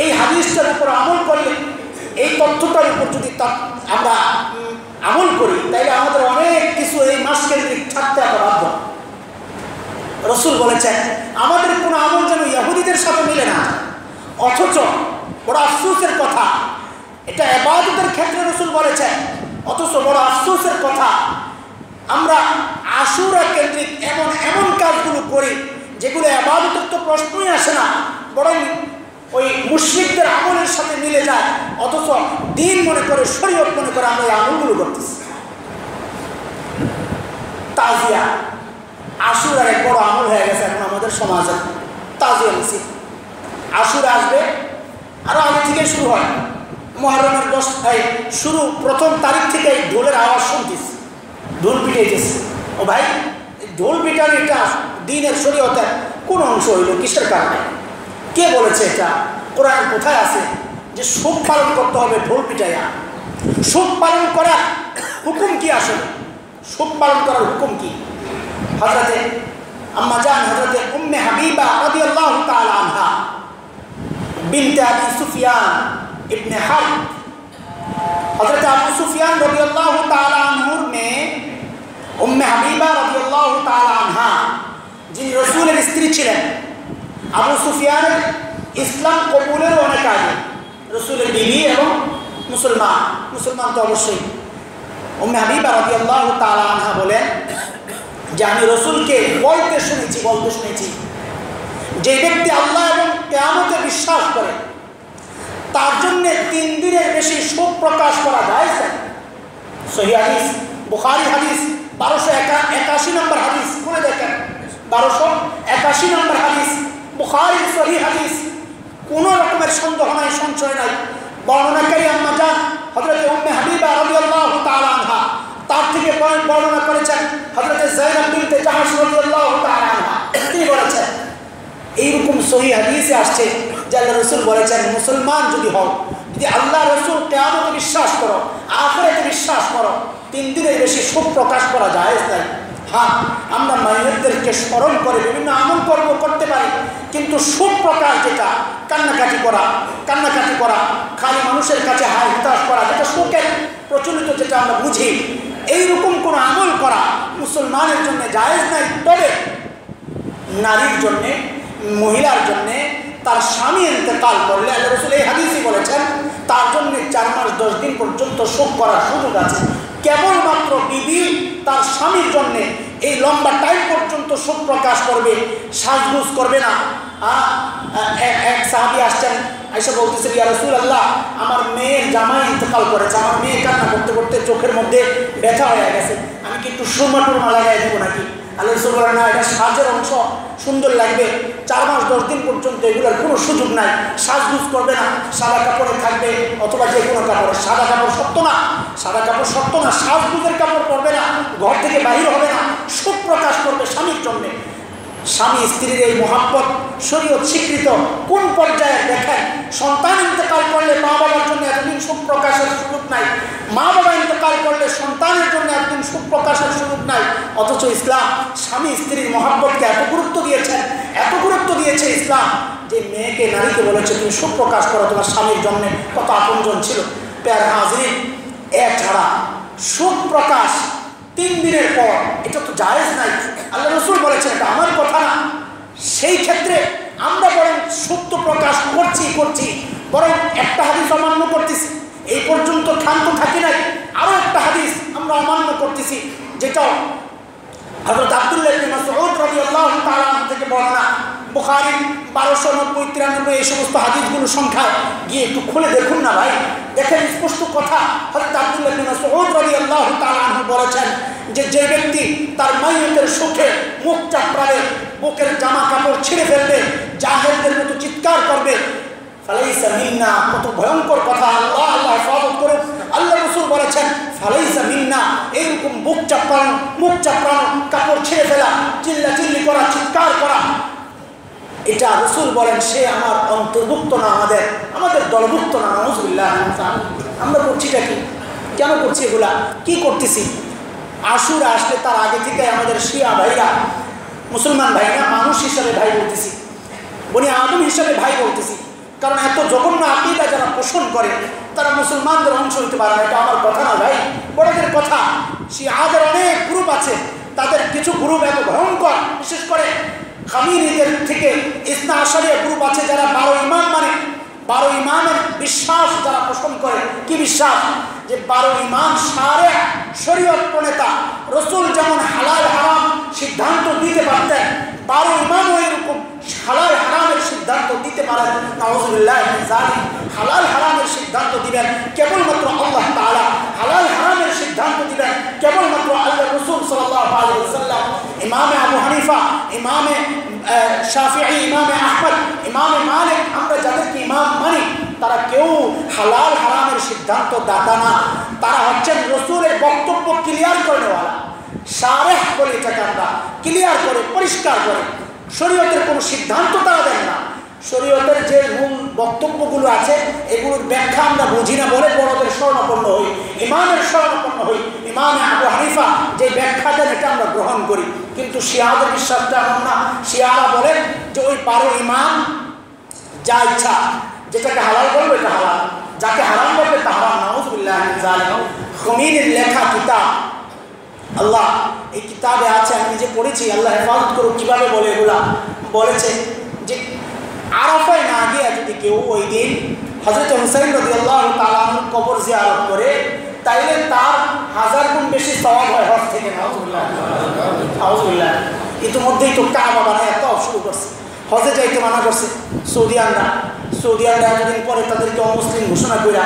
এই হাদিসটার উপর আমল করলে, এই তথ্যটার উপর যদি আমরা আমল করি, তাইলে আমাদের অনেক কিছু এই মাসকেন্দ্রিক থাকতে আমরা বাধ্য। রাসূল বলেছেন আমাদের কোনো আমল যেন ইহুদিদের সাথে মিলে না। অথচ বড় আফসোসের কথা, এটা ইবাদতের ক্ষেত্রে রাসূল বলেছেন, অথচ বড় আফসোসের কথা, আমরা আশুরা কেন্দ্রিক এমন কাজগুলো করি যেগুলো ইবাদতের তো প্রশ্নই আসে না, বরং ওই মুশরিকদের আমলের সাথে মিলে যায়, অথচ দিন মনে করে, শরীয়ত মনে করে আমরা এই আমলগুলো করতেছি। তাজিয়া আশুরার এক বড় আমল হয়ে গেছে এখন আমাদের সমাজে। তাজিয়া মিছিল আশুরা আসবে, আরো আগে থেকে শুরু হয়। মুহররমের 10 শুরু, প্রথম তারিখ থেকে ঢোলের আওয়াজ শুনতেছি, ঢোল পিটাইতেছে। ও ভাই, ঢোল পিটানো এটা দ্বীনের শরীয়তের কোন অংশ হইল? কিসের কারণে? কে বলেছে এটা? কোরআন কোথায় আছে যে শোক পালন করতে হবে ঢোল পিটাইয়া? শোক পালন করার হুকুম কি? আসলে শোক পালন করার হুকুম কি? হযরতে আম্মা জান হযরতে উম্মে হাবিবা রাদিয়াল্লাহু তাআলা আনহা বিনতে আবি সুফিয়ান ইবনে হারব, হযরত আবু সুফিয়ান রাদিয়াল্লাহু তাআলা আনহুর মেয়ে উম্মে হাবিবা রাদিয়াল্লাহু তাআলা আনহা, যিনি রাসূলের স্ত্রী ছিলেন। আবু সুফিয়ানের ইসলাম কবুলের অনেক আগে, রাসূলের বিবি এবং মুসলমান তো অবশ্যই। উম্মে হাবিবা রাদিয়াল্লাহু তাআলা আনহা বলেন যে আমি রাসূলকে বলতে শুনেছি যে ব্যক্তি আল্লাহ এবং কিয়ামতে বিশ্বাস করে তার জন্য 3 দিনের বেশি শোক প্রকাশ করা যায়। সহিহ হাদিস, বুখারী হাদিস 1281 নম্বর হাদিস, খুলে দেখেন 1281 নম্বর হাদিস, বুখারীর সহিহ হাদিস, কোনো রকমের সন্দেহ নাই, সংশয় নাই। বর্ণনাকারী হযরত উম্মে হাবিবা রাদিয়াল্লাহু তাআলা আনহা, তার থেকে বর্ণনা করেছেন হযরত যায়েনব বিনতে জাহশ রাদিয়াল্লাহু তাআলা আনহা। তিনি বলেছেন এইরকম সহিহ হাদিসে আসছে যে আল্লাহ রাসূল বলেছেন, মুসলমান যদি হও, যদি আল্লাহ রাসূল কিয়ামতে বিশ্বাস করো, আখিরাতে বিশ্বাস করো, 3 দিনের বেশি সুখ প্রকাশ করা জায়েজ নাই। হ্যাঁ, আমরা মাইয়াতদেরকে স্মরণ করে বিভিন্ন আমল কর্ম করতে পারি, কিন্তু সুখ প্রকাশ যেটা কান্নাকাটি করা, খালি মানুষের কাছে হাই হতাশ করা, যেটা সুখের প্রচলিত, যেটা আমরা বুঝি, এইরকম কোনো আমল করা মুসলমানের জন্য জায়েজ নাই। তবে নারীর জন্যে, মহিলার জন্যে তার স্বামী ইন্তেকাল করলে আল্লাহ রাসূল এই হাদিসই বলেছেন তার জন্য 4 মাস 10 দিন পর্যন্ত শোক করার সুযোগ আছে। কেবলমাত্র বিবি তার স্বামীর জন্য এই লম্বা টাইম পর্যন্ত শোক প্রকাশ করবে, সাজগুজ করবে না। এক সাহাবী আসছেন, আয়েশা বলতেছে, ইয়া রাসূলুল্লাহ, আমার মেয়ের জামাই ইন্তেকাল করেছে, আমার মেয়ে কান্না করতে করতে চোখের মধ্যে ব্যথা হয়ে গেছে, আমি কি একটু সুরমা টুরমা লাগাই দেবো নাকি? আল্লাহ রাসূল বলেন, না, এটা সাজের অংশ, সুন্দর লাগবে, 4 মাস 10 দিন পর্যন্ত এগুলোর কোনো সুযোগ নাই, সাজগুজ করবে না, সাদা কাপড়ে থাকবে অথবা যে কোনো কাপড়ে। সাদা কাপড় সত্য না, সাজগুজের কাপড় পরবে না, ঘর থেকে বাহির হবে না, সুখ প্রকাশ করবে স্বামীর জন্যে। স্বামী স্ত্রীর এই মহাব্বত শরীয়ত স্বীকৃত। কোন পর্যায়ে দেখেন, সন্তান ইন্তেকাল করলে মা বাবার জন্য এতদিন সুখ প্রকাশের সুযোগ নাই, মা বাবা ইন্তেকাল করলে সন্তানের জন্য এতদিন সুখ প্রকাশের সুযোগ নাই। অথচ ইসলাম স্বামী স্ত্রীর মহাব্বতকে এত গুরুত্ব দিয়েছে ইসলাম, যে মেয়েকে, নারীকে বলেছে তুমি সুখ প্রকাশ করো তোমার স্বামীর জন্য। কত আপনজন ছিল। প্যারা হাজরিন, এছাড়া সুখ প্রকাশ 3 দিনের পর এটা তো জায়েজ নাই। আল্লাহ রাসূল বলেছেন, এটা আমার কথা না। সেই ক্ষেত্রে আমরা বরং সত্য প্রকাশ করছি, বরং একটা হাদিস অমান্য করতেছি, এই পর্যন্ত ক্ষান্ত থাকি নাই, আরো একটা হাদিস আমরা অমান্য করতেছি, যেটাও হযরত আব্দুল্লাহ ইবনে মাসউদ রাদিয়াল্লাহু তাআলা থেকে বর্ণনা। বুখারী 1290, 93 এই সমস্ত হাদিসগুলো সংখ্যায় গিয়ে একটু খুলে দেখুন না ভাই, দেখেন স্পষ্ট কথা। হযরত আব্দুল্লাহ ইবনে মাসউদ রাদিয়াল্লাহু তাআলা বলেছেন যে ব্যক্তি তার মাইয়তের সুখে মুখ চাপড়াবে, বুকের জামা কাপড় ছিঁড়ে ফেলবে, জাহেলদের মতো চিৎকার করবে, ফালাইসা মিন্না। কত ভয়ঙ্কর কথা, আল্লাহ হেফাজত করুন। আল্লাহ রাসূল বলেছেন ফালাইসা মিন্না, এইরকম মুখ চাপড়ানো, কাপড় ছিঁড়ে ফেলা, চিল্লাচিল্লি করা, চিৎকার করা, এটা রাসূল বলেন সে আমার অন্তর্ভুক্ত না, আমাদের দলভুক্ত না। নাউযুবিল্লাহ। আমরা করছিটা কি, কেন করছি এগুলা, কি করতেছি? আশুরা আসলে তার আগে থেকে আমাদের শিয়া ভাইরা, মুসলমান ভাইরা, মানুষ হিসাবে ভাই বলতেছি, বনি আদম হিসাবে ভাই বলতেছি, কারণ এত জঘন্য আকীদা যারা পোষণ করে তারা মুসলমানদের অংশ হতে পারে না। এটা আমার কথা না ভাই, বড়দের কথা। শিয়াদের অনেক গ্রুপ আছে, তাদের কিছু গ্রুপ এত ভয়ঙ্কর, বিশেষ করে খামিনীদের থেকে ইসনা আশারিয়া গ্রুপ আছে যারা 12 ইমাম মানে, 12 ইমামের বিশ্বাস যারা পোষণ করে। কি বিশ্বাস? যে 12 ইমাম সারে শরীয়ত প্রণেতা, রাসূল যেমন হালাল হারাম সিদ্ধান্ত দিতে পারতেন, 12 ইমামও এরকম হালাল হারামের সিদ্ধান্ত দিতে পারেন। নাউযুবিল্লাহ মিন যালিক। হালাল হারামের সিদ্ধান্ত দিবেন কেবলমাত্র আল্লাহ তাআলা, হালাল হারামের সিদ্ধান্ত দিবেন কেবলমাত্র আল্লাহ রাসূল সাল্লাল্লাহু আলাইহি ওয়াসাল্লাম। ইমামে আবু হানিফা, ইমামে শাফিঈ, ইমামে আহমদ, ইমামে মালিক, আমরা যাদেরকে ইমাম মানি, তারা কেউ হালাল হারামের সিদ্ধান্ত দাতা না। তারা হচ্ছেন রাসূলের বক্তব্য ক্লিয়ার করেওয়ালা, শারেহ বলে এটাকে আমরা, ক্লিয়ার করে, পরিষ্কার করে। শরীয়তের কোনো সিদ্ধান্ত তারা দেন না। শরীয়তের যে মূল বক্তব্যগুলো আছে এগুলোর ব্যাখ্যা আমরা বুঝি না বলে বড়দের শরণাপন্ন হই, ইমামের শরণাপন্ন হই। ইমামে আবু হানিফা যে ব্যাখ্যা দেন এটা আমরা গ্রহণ করি, কিন্তু শিয়াদের বিশ্বাসটা এমন না। শিয়ারা বলেন যে ওই 12 ইমাম যা ইচ্ছা, যেটাকে হালাল বলবে এটা হালাল, যাকে হারাম বলবে তা হারাম। নাউযুবিল্লাহ মিন যালিক। খুমিনীর লেখা কিতাব, আল্লাহ এই কিতাবে আছে, আমি নিজে পড়েছি, আল্লাহ হেফাজত করুক। কীভাবে বলে এগুলা? বলেছে যে আরাফায় না গিয়ে যদি কেউ ওই দিন হযরত হুসাইন রাদিয়াল্লাহু তাআলা আনহুর কবর জিয়ারত করে, তাইলে তার 1000 গুণ বেশি সওয়াব হয় হজ থেকে। নাউযুবিল্লাহ। ইতিমধ্যেই তো কাবা বানায় এত শুরু করছে, হজে যাইতে মানা করছে সৌদিয়ানরা এতদিন পরে তাদেরকে অমুসলিম ঘোষণা করে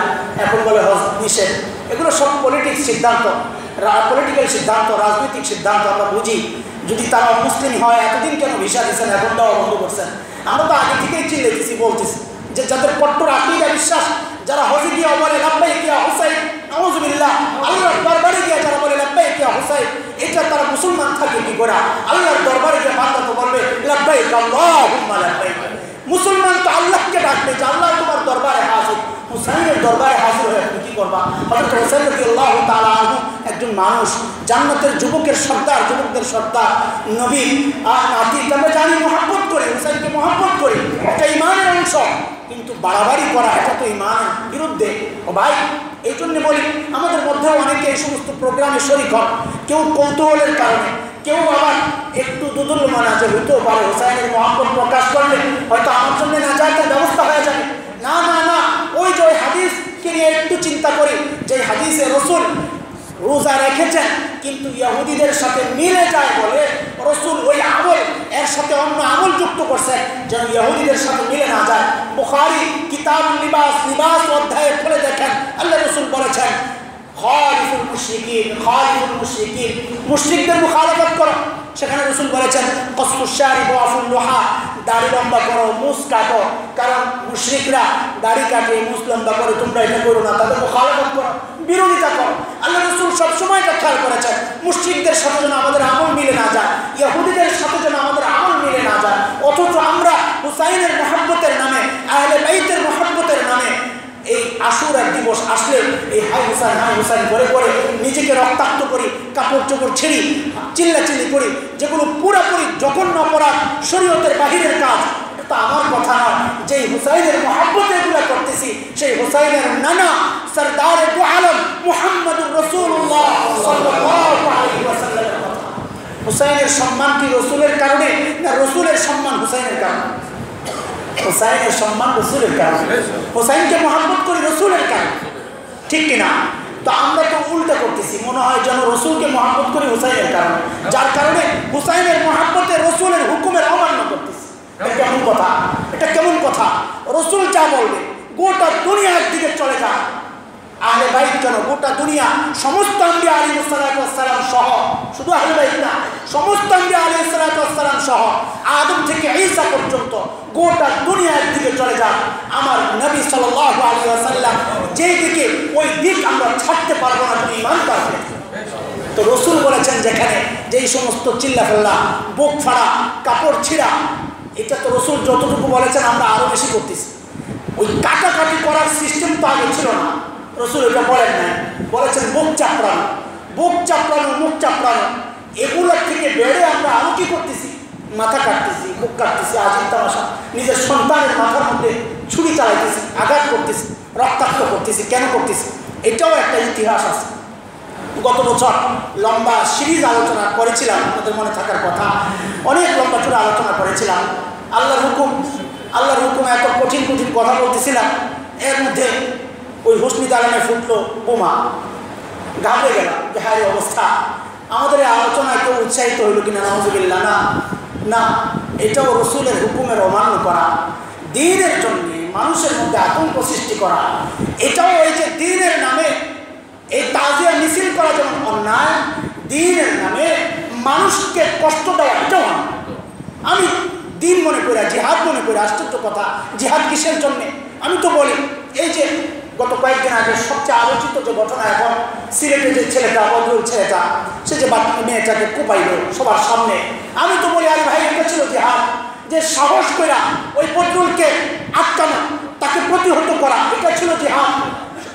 এখন বলে হজ নিষেধ। এগুলো সব পলিটিক্স সিদ্ধান্ত, পলিটিক্যাল সিদ্ধান্ত, রাজনৈতিক সিদ্ধান্ত। আমরা বুঝি যদি তারা অমুসলিম হয় এতদিন কেন ভিসা দিচ্ছেন, এখন দেওয়া বন্ধ করছেন? আমরা তো আগে থেকেই চিল্লাইতেছি, বলতেছি যে যাদের কট্টর আকীদা বিশ্বাস, যারা হজে গিয়ে বলে লাব্বাইক ইয়া হুসাইন, করে আল্লাহর দরবারে গিয়ে বান্দা তো বলবে লাব্বাইক আল্লাহুম্মা লাব্বাইক। মুসলমান তো আল্লাহকে ডাকবে যে আল্লাহ তোমার দরবারে হাজির। হুসাইনের দরবারে হাজির হয়ে তুমি কি করবা? হযরত হুসাইন রাদিয়াল্লাহু তাআলা আনহু একজন মানুষ, জান্নাতের যুবকের সর্দার, যুবকদের সর্দার, নবী আর নাতি, আমরা জানি মহব্বত করি, হুসাইনকে মহব্বত করি, এটা ইমানের অংশ। কিন্তু বাড়াবাড়ি করা এটা তো ইমানের বিরুদ্ধে। ও ভাই, এই জন্য বলি আমাদের মধ্যেও অনেকে এই সমস্ত প্রোগ্রামে শরীক হন, কেউ কৌতূহলের কারণে, কেউ আবার একটু দুদুল্যমান আছে, হইতেও পারে হুসাইনের মহব্বত প্রকাশ করলে হয়তো আমার জন্য নাজাতের ব্যবস্থা হয়ে যাবে। না না না, ওই যে হাদিসকে নিয়ে একটু চিন্তা করি, যে হাদিসে রসুল রোজা রেখেছেন কিন্তু ইহুদিদের সাথে মিলে যায় বলে রসুল ওই আমল এর সাথে অন্য আমল যুক্ত করছেন যেন ইহুদিদের সাথে মিলে না যায়। বুখারী কিতাবুল লিবাস, লিবাস অধ্যায়ে খুলে দেখেন আল্লাহ রসুল বলেছেন খালিফুল মুশরিকিন, খালিফুল মুশরিকিন, মুশরিকদের মুখালাফত করো। সেখানে রসুল বলেছেন কসফুশ শারিব ওয়াফুল লুহা, দাড়ি লম্বা করো, মুছ কাটো, কারণ মুশরিকরা দাড়ি কাটে, মুছ লম্বা করে, তোমরা এটা করো না, তাদের মুখালাফত করো, বিরোধিতা করো। আল্লাহ রসুল সবসময় এটা খেয়াল করেছেন মুশরিকদের সাথে যেন আমাদের আমল মিলে না যায়, ইহুদিদের সাথে যেন আমাদের আমল মিলে না যায়। অথচ আমরা হুসাইনের মহব্বতের নামে, আহলে বাইতের মহব্বতের নামে এই আশুরার দিবস আসলে এই হাই হুসাইন করে করে নিজেকে রক্তাক্ত করি, কাপড় চোপড় ছেড়ি, চিল্লাচিল্লি করি, যেগুলো পুরোপুরি জঘন্য অপরাধ, শরীয়তের বাহিরের কাজ। এটা আমার কথা নয়, যেই হুসাইনের মহব্বতে এগুলো করতেছি সেই হুসাইনের নানা সরদার দু আলম মুহাম্মদুর রাসূলুল্লাহ সাল্লাল্লাহু আলাইহি ওয়াসাল্লামের কথা। হুসাইনের সম্মান কি রসুলের কারণে না রসুলের সম্মান হুসাইনের কারণে? হুসাইনের সম্মান রসুলের কারণে, হুসাইনকে মহব্বত করি রসুলের কারণে, ঠিক কিনা? তো আমরা তো উল্টা করতেছি, মনে হয় যেন রসুলকে মহব্বত করি হুসাইনের কারণে, যার কারণে হুসাইনের মহব্বতে রসুলের হুকুমের অমান্য করতেছি। এটা কেমন কথা? এটা কেমন কথা? রসুল যা বলবে গোটা দুনিয়া একদিকে চলে যায়। আহলে বাইত কেন, গোটা দুনিয়া, সমস্ত আম্বিয়া আলাইহিস সালাতু ওয়াস সালাম সহ, শুধু আহলে বাইত না, সমস্ত আম্বিয়া আলাইহিস সালাতু ওয়াস সালাম সহ আদম থেকে ঈসা পর্যন্ত গোটা দুনিয়া একদিকে চলে যায়। আমার নবী সাল্লাল্লাহু আলাইহি ওয়াসাল্লাম যেই দিকে, ওই দিক আমরা ছাড়তে পারবো না যদি ঈমান রাখি। তো রসুল বলেছেন যেখানে যেই সমস্ত চিল্লাফাল্লা, বুক ফাড়া, কাপড় ছিঁড়া, এটা তো রসুল যতটুকু বলেছেন আমরা আরো বেশি করতেছি। ওই কাটাকাটি করার সিস্টেম তো আগে ছিল না, রসুল এটা বলেন না, বলেছেন বুক চাপড়ানো, বুক চাপড়ানো, মুখ চাপড়ানো। এগুলোর থেকে বেড়ে আমরা আরো কি করতেছি? মাথা কাটতেছি, বুক কাটতেছি, আজিব তামাশা, নিজের সন্তানের মাথার মধ্যে ছুরি চালাইতেছি, আঘাত করতেছি, রক্তাক্ত করতেছি। কেন করতেছি? এটাও একটা ইতিহাস আছে। গত বছর লম্বা সিরিজ আলোচনা করেছিলাম, আপনাদের মনে থাকার কথা, অনেক লম্বা চূড়া আলোচনা করেছিলাম। আল্লাহর হুকুম, আল্লাহর হুকুম, এত কঠিন কঠিন কথা বলতেছিলাম, এর মধ্যে ওই হোসনি দালানে ফুটলো বোমা। ঘাবড়ে গেলাম যে হায় অবস্থা, আমাদের এই আলোচনায় কেউ উৎসাহিত হইল কিনা? নাউযুবিল্লাহ, না না, এটাও রসুলের হুকুমের অমান্য করা, দ্বীনের জন্য মানুষের মধ্যে আতঙ্ক সৃষ্টি করা। এটাও এই যে দ্বীনের নামে এই তাজিয়া মিছিল করা যেমন অন্যায়, দ্বীনের নামে মানুষকে কষ্ট দেওয়া এটাও অন্যায়। আমি দ্বীন মনে করি, জিহাদ মনে করি। আশ্চর্য কথা, জিহাদ কিসের জন্যে? আমি তো বলি, এই যে গত কয়েকদিন আগে সবচেয়ে আলোচিত যে ঘটনা, এখন সিলেটে যে ছেলেটা, বদরুল ছেলেটা, সে যে মেয়েটাকে কুপাইল সবার সামনে, আমি তো বলি আরে ভাই, এটা ছিল জিহাদ। যে সাহস করে ওই বদরুলকে আটকানো, তাকে প্রতিহত করা, এটা ছিল জিহাদ।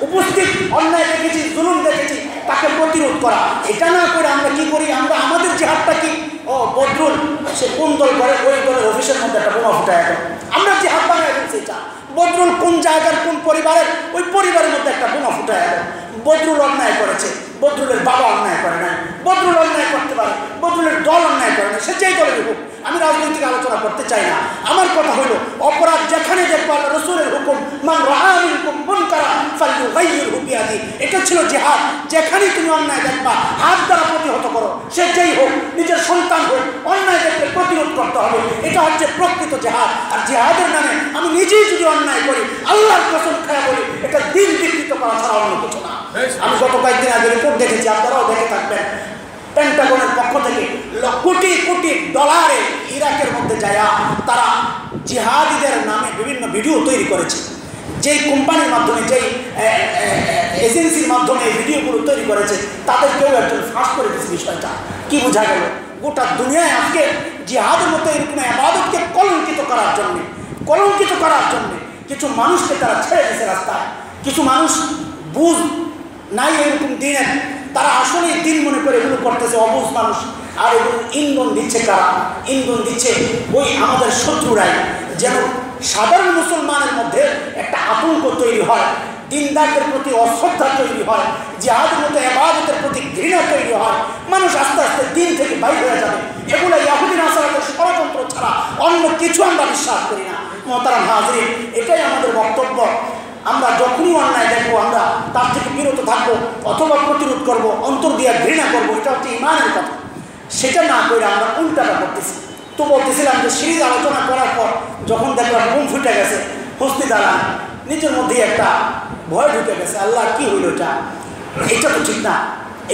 উপস্থিত অন্যায় দেখেছি, জুলুম দেখেছি, তাকে প্রতিরোধ করা। এটা না করে আমরা কি করি? আমরা আমাদের জিহাদটা কি? ও বদরুল সে কোন দল করে, ওই দলের অফিসের মধ্যে একটা বোমা ফুটায় গেল, আমরা জিহাদ বানায় ফেলছি। এটা বদরুল কোন জায়গার, কোন পরিবারের, ওই পরিবারের মধ্যে একটা বোমা ফুটায় গেল। বদরুল অন্যায় করেছে, বদরুলের বাবা অন্যায় করে না, বদরুল অন্যায় করতে পারে, বদরুলের দল অন্যায় করে না, সে যেই দলের হোক। আমি রাজনৈতিক আলোচনা করতে চাই না। আমার কথা হলো, অপরাধ যেখানে দেখবো রসুলের হুকুম, মান রাআ মিনকুম মুনকারান ফালইয়ুগাইয়িরহু বিয়াদিহি, এটা ছিল জিহাদ। যেখানেই তুমি অন্যায় দেখবা হাত দ্বারা প্রতিহত করো, সে যেই হোক, নিজের সন্তান হোক, অন্যায় দেখলে প্রতিরোধ করতে হবে। এটা হচ্ছে প্রকৃত জিহাদ। আর জিহাদের নামে আমি নিজেই যদি অন্যায় করি, আল্লাহর কসম খেয়ে বলি, এটা দিন বিকৃত করা ছাড়া অন্য কিছু না। আমি গত কয়েকদিন আগে রিপোর্ট দেখেছি, আপনারাও দেখে থাকবেন, পেন্টাগনের পক্ষ থেকে কোটি কোটি ডলারে ইরাকের মধ্যে যায় তারা জিহাদিদের নামে বিভিন্ন ভিডিও তৈরি করেছে। যেই কোম্পানির মাধ্যমে, যেই এজেন্সির মাধ্যমে এই ভিডিওগুলো তৈরি করেছে, তাদের কেউ একজন ফাঁস করে দিয়েছে। বিষয়টা কি বোঝা গেল? গোটা দুনিয়ায় আজকে জিহাদের মতো এরকম ইবাদতকে কলঙ্কিত করার জন্যে কিছু মানুষকে তারা ছেড়ে দিয়েছে রাস্তায়। কিছু মানুষ বুঝ নাই এরকম দিনের, তারা আসলে দিন মনে করে এগুলো করতেছে, অবুঝ মানুষ। আর এগুলো ইন্ধন দিচ্ছে কারা? ইন্ধন দিচ্ছে ওই আমাদের শত্রুরাই, যেন সাধারণ মুসলমানের মধ্যে একটা আতঙ্ক তৈরি হয়, দিনদারদের প্রতি অশ্রদ্ধা তৈরি হয়, জিহাদের মতো ইবাদতের প্রতি ঘৃণা তৈরি হয়, মানুষ আস্তে আস্তে দিন থেকে বাইরে হয়ে যাবে। এগুলো ইহুদি নাসারাদের ষড়যন্ত্র ছাড়া অন্য কিছু আমরা বিশ্বাস করি না। মোহতারাম হাজরিন, এটাই আমাদের বক্তব্য। আমরা যখনই অন্যায় দেখবো আমরা তার থেকে বিরত থাকবো অথবা প্রতিরোধ করব, অন্তর দিয়ে ঘৃণা করবো, এটা হচ্ছে ইমানের কথা। সেটা না করে আমরা উল্টাটা করতেছি। তো বলতেছিলাম যে সিরিজ আলোচনা করার পর যখন দেখলাম ঘুম ফুটে গেছে, হস্তি দাঁড়ান, নিজের মধ্যেই একটা ভয় ঢুকে গেছে, আল্লাহ কি হইল এটা তো ঠিক না,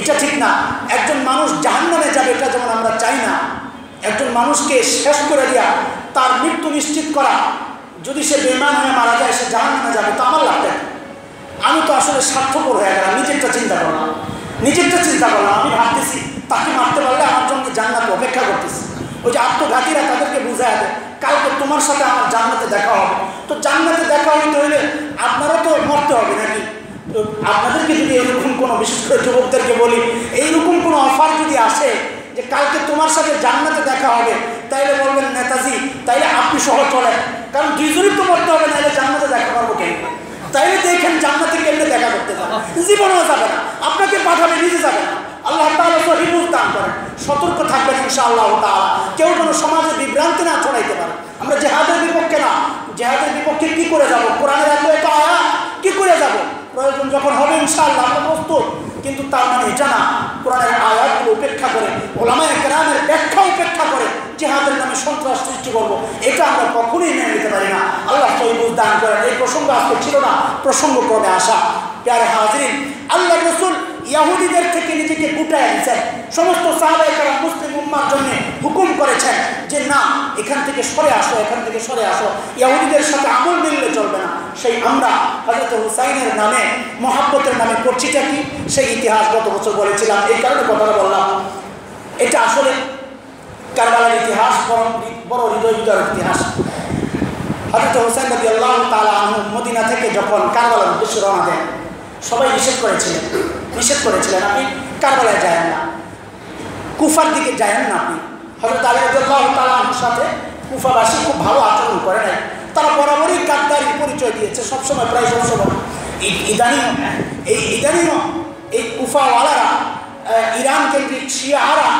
এটা ঠিক না। একজন মানুষ জাহান্নামে যাবে এটা যেমন আমরা চাই না, একজন মানুষকে শেষ করে দেওয়া, তার মৃত্যু নিশ্চিত করা, যদি সে বেঈমান হয়ে মারা যায় সে জাহান্নামে যাবে, তো আমার লাগবে। আমি তো আসলে স্বার্থপর হয়ে গেলাম, নিজেরটা চিন্তা করলাম। আমি ভাবতেছি তাকে মারতে পারলে আমার জন্য জান্নাত অপেক্ষা করতেছি। ওই যে আত্মঘাতীরা তাদেরকে বুঝায় দেয় কালকে তোমার সাথে আমার জান্নাতে দেখা হবে। তো জান্নাতে দেখা হইতে হইলে আপনারা তো মরতে হবে নাকি? তো আপনাদেরকে যদি এরকম কোনো, বিশেষ করে যুবকদেরকে বলি, এইরকম কোনো অফার যদি আসে যে কালকে তোমার সাথে জান্নাতে দেখা হবে, তাইলে বলবেন নেতাজি তাইলে আপনি সহ চলেন, কারণ দুইজনই তো মরতে হবে, নাহলে জান্নাতে দেখা পারবো কেন? তাইলে দেখেন জান্নাতে কেমনে দেখা করতে যাবে, জীবনেও যাবে না, আপনাকে পাঠাবে, নিজে যাবে না। আল্লাহ তাআলা তো হিফজ দান করেন, সতর্ক থাকবেন ইনশাআল্লাহ তাআলা, কেউ যেন সমাজে বিভ্রান্তি না ছড়াইতে পারে। আমরা জিহাদের বিপক্ষে না, জিহাদের বিপক্ষে কি করে যাব? কোরআনের এত আয়াত কি করে যাব? প্রয়োজন যখন হবে ইনশাআল্লাহ আমরা প্রস্তুত, কিন্তু তার মানে এটা না কোরআনের আয়াতগুলো উপেক্ষা করে, ওলামায়ে কেরামের ব্যাখ্যা উপেক্ষা করে জিহাদের নামে সন্ত্রাস সৃষ্টি করবো, এটা আমরা কখনোই মেনে নিতে পারি না। আল্লাহ তৌফিক দান করেন। এই প্রসঙ্গ আজকে ছিল না, প্রসঙ্গক্রমে আসা। প্যারে হাজরিন, আল্লাহ রাসূল ইহুদিদের থেকে নিজেকে গুটায় দিয়েছেন, সমস্ত সাহাবায়ে কেরাম মুসলিম উম্মার জন্য হুকুম করেছেন যে না, এখান থেকে সরে আসো, এখান থেকে সরে আসো, ইহুদিদের সাথে আমল মিললে চলবে না। সেই আমরা হযরত হুসাইনের নামে, মহাব্বতের নামে করছিটা কি, সেই ইতিহাস গত বছর বলেছিলাম, এই কারণে কথাটা বললাম। এটা আসলে কারবালার ইতিহাস, বড় হৃদয় বিদারক ইতিহাস। হযরত হুসাইন রাদিয়াল্লাহু তাআলা আনহু মদিনা থেকে যখন কারবালার উদ্দেশ্যে রওনা দেন, সবাই নিষেধ করেছিলেন আপনি কারবালায় যায়েন না, কুফার দিকে যায়েন না আপনি। হযরত আলী রাদিয়াল্লাহু তাআলা আনহুর সাথে কুফাবাসী খুব ভালো আচরণ করে নাই, তারা বরাবরই গাদ্দারির পরিচয় দিয়েছে সবসময়, প্রায় সবসময়। ইদানিও এই কুফাওয়ালারা, ইরান কেন্দ্রিক শিয়ারা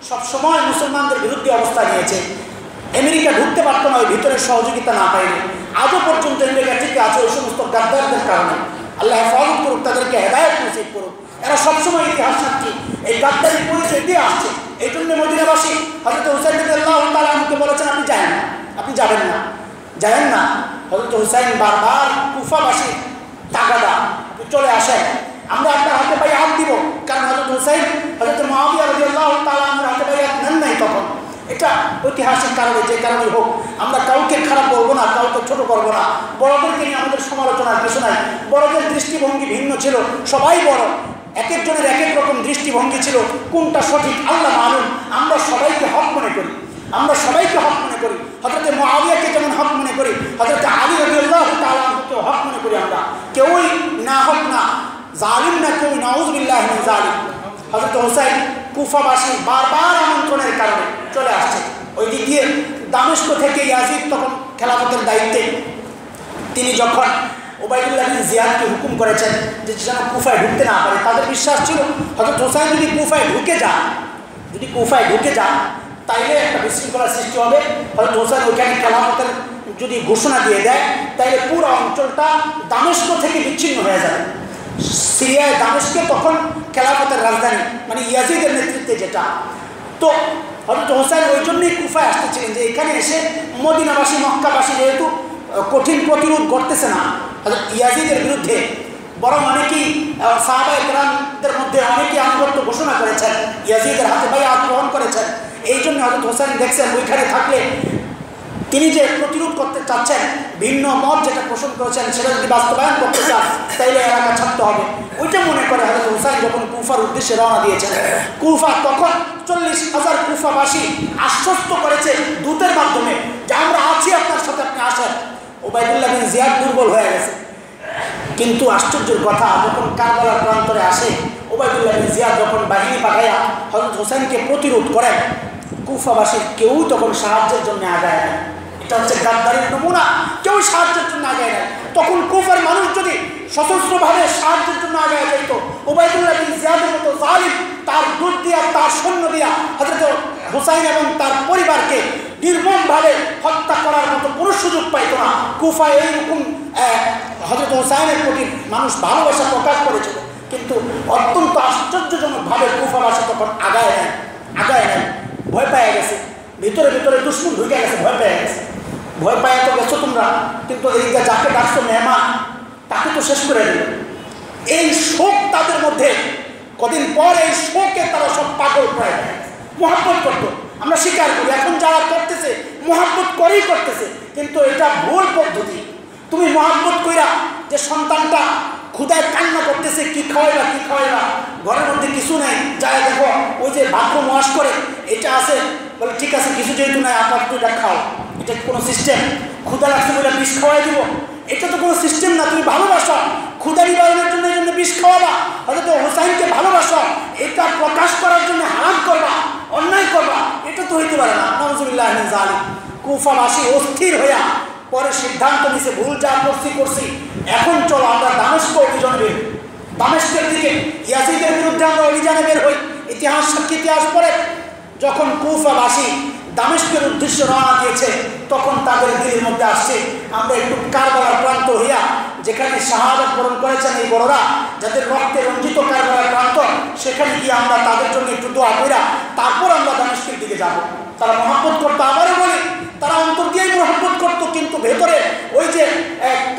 সবসময় মুসলমানদের বিরুদ্ধে অবস্থা নিয়েছে। আমেরিকা ঢুকতে পারতো না ওই ভিতরের সহযোগিতা না পাইলে। আজও পর্যন্ত আমেরিকা ঠিক আছে ওই সমস্ত গাদ্দারদের কারণে। আল্লাহ হেফাজত করুক, তাদেরকে হেদায়েত নসিব করুক। এরা সবসময় ইতিহাস সাক্ষী এই গাদ্দারির পরিচয় দিয়ে আসছে। এই জন্য মদিনাবাসী হযরত হুসাইন রাদিয়াল্লাহু তাআলা আনহুকে বলেছেন আপনি যাবেন না, আপনি যাবেন না। হযরত হুসাইন বারবার কুফাবাসী তাগাদা, চলে আসেন, আমরা আপনার হাতে বাইআত দিব। কারণ হযরত হুসাইন হযরত মুআবিয়া রাদিয়াল্লাহু তাআলা আনহুর হাতে বাইআত নেন নাই তখন। এটা ঐতিহাসিক কারণে, যে কারণেই হোক, আমরা কাউকে খারাপ বলবো না, কাউকে ছোট করবো না। বড়দেরকে নিয়ে আমাদের সমালোচনার কিছু নাই। বড়দের দৃষ্টিভঙ্গি ভিন্ন ছিল, সবাই বড়, এক একজনের এক এক রকম দৃষ্টিভঙ্গি ছিল। কোনটা সঠিক আল্লাহ মালুম। আমরা সবাইকে হক মনে করি, হযরত মুআবিয়াকে যেমন হক মনে করি, হযরত আলী রাদিয়াল্লাহু তাআলা আনহুকে হক মনে করি। আমরা কেউই না হক না, জালিম না কেউ, নাউযু বিল্লাহি মিন জালিম। হযরত হুসাইন কুফাবাসী বারবার আমন্ত্রণের কারণে চলে আসছে। ওই দিক দিয়ে দামেস্ক থেকে ইয়াজিদ তখন খেলাফতের দায়িত্বে, তিনি যখন উবাইদুল্লাহ বিন জিয়াদকে হুকুম করেছেন যে যেন কুফায় ঢুকতে না পারে, তাদের বিশ্বাস ছিল হযরত হুসাইন যদি কুফায় ঢুকে যান তাইলে একটা বিশৃঙ্খলার সৃষ্টি হবে। হযরত হুসাইন ওইখানে খেলাফতের যদি ঘোষণা দিয়ে দেয় তাইলে পুরো অঞ্চলটা দামেস্ক থেকে বিচ্ছিন্ন হয়ে যাবে। সিরিয়ায় দামেস্কে তখন খেলাফতের রাজধানী, মানে ইয়াজিদের নেতৃত্বে যেটা। তো হযরত হুসাইন ওই জন্যই কুফায় আসতেছিলেন যে এখানে এসে মদিনাবাসী, মক্কাবাসী যেহেতু কঠিন প্রতিরোধ করতেছে না হযরত ইয়াজিদের বিরুদ্ধে, বরং অনেকেই সাহাবায়ে কেরামদের মধ্যে অনেকেই আনুগত্য ঘোষণা করেছেন, ইয়াজিদের হাতে বাইআত গ্রহণ করেছেন। এই জন্য হযরত হুসাইন দেখছেন ওইখানে থাকলে তিনি যে প্রতিরোধ করতে চাচ্ছেন, ভিন্ন মত যেটা পোষণ করেছেন সেটা যদি বাস্তবায়ন করতে চান, তাইলে এলাকা ছাত্র থাকতে হবে, ওইটা মনে করে হযরত হুসাইন যখন কুফার উদ্দেশ্যে রওনা দিয়েছেন। কুফা তখন 40,000 কুফাবাসী আশ্বস্ত করেছে দূতের মাধ্যমে যে আমরা আছি আপনার সাথে, আপনি আসেন। উবাইদুল্লাহ বিন জিয়াদ দুর্বল হয়ে গেছে, কিন্তু আশ্চর্যের কথা যখন কারবালার প্রান্তরে আসে উবাইদুল্লাহ বিন জিয়াদ যখন বাহিনী পাঠাইয়া হযরত হুসাইনকে প্রতিরোধ করেন, কুফাবাসীর কেউ তখন সাহায্যের জন্য আগায় নেয়। এটা হচ্ছে গাদ্দারির নমুনা, কেউ সাহায্যের জন্য আগায় নেয়। তখন কুফার মানুষ যদি সশস্ত্রভাবে সাহায্যের জন্য আগায় যেত, উবাইদুল্লাহ বিন জিয়াদের মতো জালিম তার দুধ দিয়া তার সৈন্য দিয়া হযরত হুসাইন এবং তার পরিবারকে নির্মমভাবে হত্যা করার মতো কোনো সুযোগ পাইত না। কুফায় এইরকম হযরত হুসাইনের প্রতি মানুষ ভালোবাসা প্রকাশ করেছিল, কিন্তু অত্যন্ত আশ্চর্যজনকভাবে কুফাবাসী তখন আগায় নেয়, ভয় পেয়ে গেছে, ভিতরে ভিতরে দুশ্মন ঢুকে গেছে, ভয় পেয়ে গেছে। ভয় পায় তো গেছো তোমরা, কিন্তু এইটা যাকে ডাকছো মেহমান তাকে তো শেষ করে দিল। এই শোক তাদের মধ্যে, কদিন পর এই শোকে তারা সব পাগল প্রায় মহব্বত করতো। আমরা স্বীকার করি এখন যারা করতেছে মহব্বত করেই করতেছে, কিন্তু এটা ভুল পদ্ধতি। তুমি মহব্বত কইরা যে সন্তানটা ক্ষুধায় কান্না করতেছে, কি খাওয়াইবা, ঘরের মধ্যে কিছু নেই, যাই দেখো ওই যে বাথরুম ওয়াশ করে এটা আছে, বলে ঠিক আছে কিছু যেহেতু নাই আপাতত এটা খাও, এটা কোনো সিস্টেম? ক্ষুধা লাগছে বলে বিষ খাওয়াই দিব, এটা তো কোনো সিস্টেম না। তুমি ভালোবাসো, ক্ষুধা নিবারণের জন্য এই জন্য বিষ খাওয়াবা, হয়তো হুসাইনকে ভালোবাসো, এটা প্রকাশ করার জন্য হারাম করবা, অন্যায় করবা, এটা তো হইতে পারে না। নাউজুবিল্লাহ মিন যালিক। কুফাবাসী অস্থির হইয়া পরে সিদ্ধান্ত নিছে, ভুল যা করছি, এখন চলো আমরা দামেস্ক অভিযানে বের, দামেস্কের দিকে ইয়াজিদের বিরুদ্ধে আমরা অভিযানে বের হই। ইতিহাস পরে যখন কুফাবাসী দামেস্কের উদ্দেশ্যে রওনা দিয়েছে, তখন তাদের দিলের মধ্যে আসছে আমরা একটু কারবালার প্রান্ত হইয়া, যেখানে শাহাদাত বরণ করেছেন এই বড়রা, যাদের রক্তে রঞ্জিত কারবালার প্রান্ত, সেখানে গিয়ে আমরা তাদের জন্য একটু দোয়া কইরা তারপর আমরা দামেস্কের দিকে যাব। তারা মহব্বত করতো, আবারও বলি তারা অন্তর দিয়েই মহব্বত করতো, কিন্তু ভেতরে ওই যে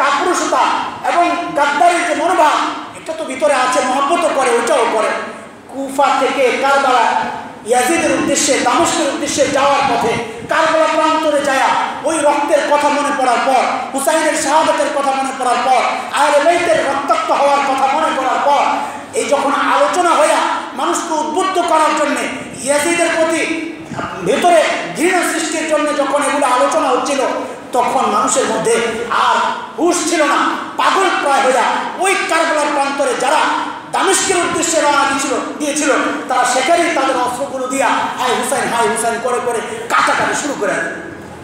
কাপুরুষতা এবং গাদ্দারির যে মনোভাব, এটা তো ভিতরে আছে, মহব্বতও করে, ওইটাও করে। কুফা থেকে কারবালা ইয়াজিদের উদ্দেশ্যে, দামেস্কের উদ্দেশ্যে যাওয়ার পথে কারবালা প্রান্তরে যায়া ওই রক্তের কথা মনে পড়ার পর, হুসাইনের শাহাদাতের কথা মনে পড়ার পর, আহলে বাইতের রক্তাক্ত হওয়ার কথা মনে পড়ার পর, এই যখন আলোচনা হইয়া মানুষকে উদ্বুদ্ধ করার জন্যে, ইয়াজিদের প্রতি ভেতরে ঘৃণা সৃষ্টির জন্য যখন এগুলো আলোচনা হচ্ছিল, তখন মানুষের মধ্যে আর হুঁশ ছিল না, পাগল প্রায় হইয়া ওই কারবালার প্রান্তরে যারা দামেস্কের উদ্দেশ্যে রওনা দিয়েছিল, তারা সেখানেই তাদের অস্ত্রগুলো দিয়া হাই হুসাইন করে কাটাকাটি শুরু করে দেয়।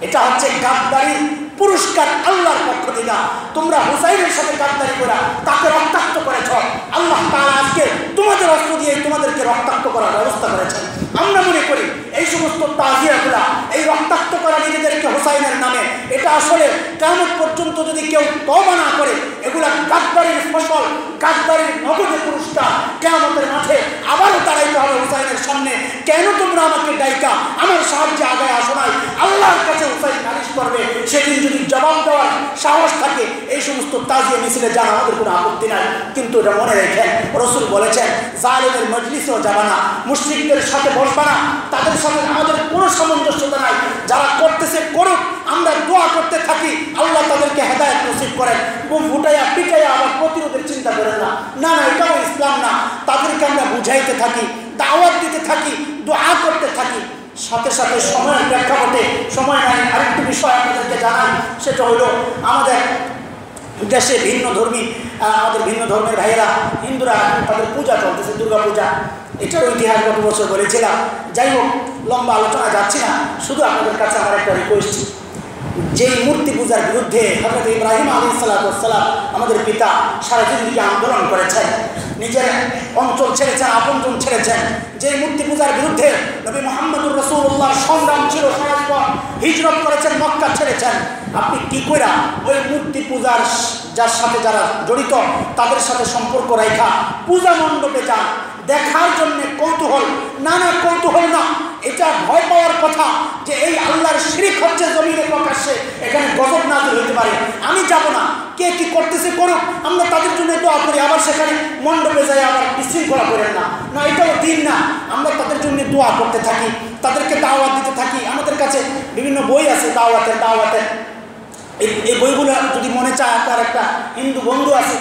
এটা হচ্ছে গাদ্দারির পুরস্কার আল্লাহর পক্ষ থেকে। তোমরা হুসাইনের সাথে গাদ্দারি করে তাকে রক্তাক্ত করেছ, আল্লাহ তাআলা আজকে তোমাদের অস্ত্র দিয়ে তোমাদেরকে রক্তাক্ত করার ব্যবস্থা করেছেন। আমরা মনে করি এই সমস্ত তাজিয়াগুলা, এই রক্তাক্ত করা নিজেদেরকে হুসাইনের নামে, এটা আসলে কিয়ামত পর্যন্ত যদি কেউ তওবা না করে, এগুলা গাদ্দারির ফসল, গাদ্দারির নগদে পুরস্কার। কিয়ামতের মাঠে আবারও দাঁড়াইতে হবে হুসাইনের সামনে, কেন তোমরা আমাকে ডাইকা আমার সাহায্যে আগায় আসো নাই? আল্লাহর কাছে হুসাইন নালিশ করবে, সেদিন যদি জবাব দেওয়ার সাহস থাকে এই সমস্ত তাজিয়া মিছিলে যান, আমাদের কোনো আপত্তি নাই। কিন্তু এটা মনে রেখেন, রাসূল বলেছেন জালিমের মজলিসেও যাবা না, মুশরিকদের সাথে বসবা না, তাদের সাথে আমাদের কোনো সামঞ্জস্যতা নাই। যারা করতেছে করুক, আমরা দোয়া করতে থাকি আল্লাহ তাদেরকে হেদায়েত নসিব করেন। বুম ফুটাইয়া পিটাইয়া আবার প্রতিরোধের চিন্তা করেন না, এটাও ইসলাম না। তাদেরকে আমরা বুঝাইতে থাকি, দাওয়াত দিতে থাকি, দোয়া করতে থাকি। সাথে সাথে সময়ের প্রেক্ষাপটে সময় নাই, আরেকটি বিষয় আপনাদেরকে জানাই, সেটা হলো আমাদের দেশে আমাদের ভিন্ন ধর্মের ভাইয়েরা, হিন্দুরা তাদের পূজা চলতেছে, দুর্গা পূজা। এটার ইতিহাস গত বছর বলেছিলাম। যাই হোক, লম্বা আলোচনা যাচ্ছি না, শুধু আপনাদের কাছে আমার একটা রিকোয়েস্ট, যেই মূর্তি পূজার বিরুদ্ধে হযরত ইব্রাহিম আলাইহিস সালাম আমাদের পিতা সারা জিন্দেগি আন্দোলন করেছেন, নিজের অঞ্চল ছেড়েছেন, আপনজন ছেড়েছেন, যে মূর্তি পূজার বিরুদ্ধে নবী মুহাম্মদুর রাসূলুল্লাহ সংগ্রাম ছিল, হিজরত করেছেন, মক্কা ছেড়েছেন, আপনি কি কইরা ওই মূর্তি পূজার যার সাথে যারা জড়িত তাদের সাথে সম্পর্ক রাখা পূজা মণ্ডপে যান দেখার জন্য কৌতূহল? কৌতূহল না, এটা ভয় পাওয়ার কথা যে এই আল্লাহর শিরক হচ্ছে জমিনে প্রকাশ্যে, এখানে গজব নাযিল হতে পারে। আমি যাব না, কে কি করতেছে করুক, আমরা তাদের জন্য দোয়া করি, আবার সেখানে মণ্ডপে যাই আবার বিশৃঙ্খলা করেন না, এটাও দিন না। আমরা তাদের জন্য দোয়া করতে থাকি, তাদেরকে দাওয়াত দিতে থাকি। আমাদের কাছে বিভিন্ন বই আছে দাওয়াতের। এই বইগুলো যদি মনে চায়, আপনার একটা হিন্দু বন্ধু আছে,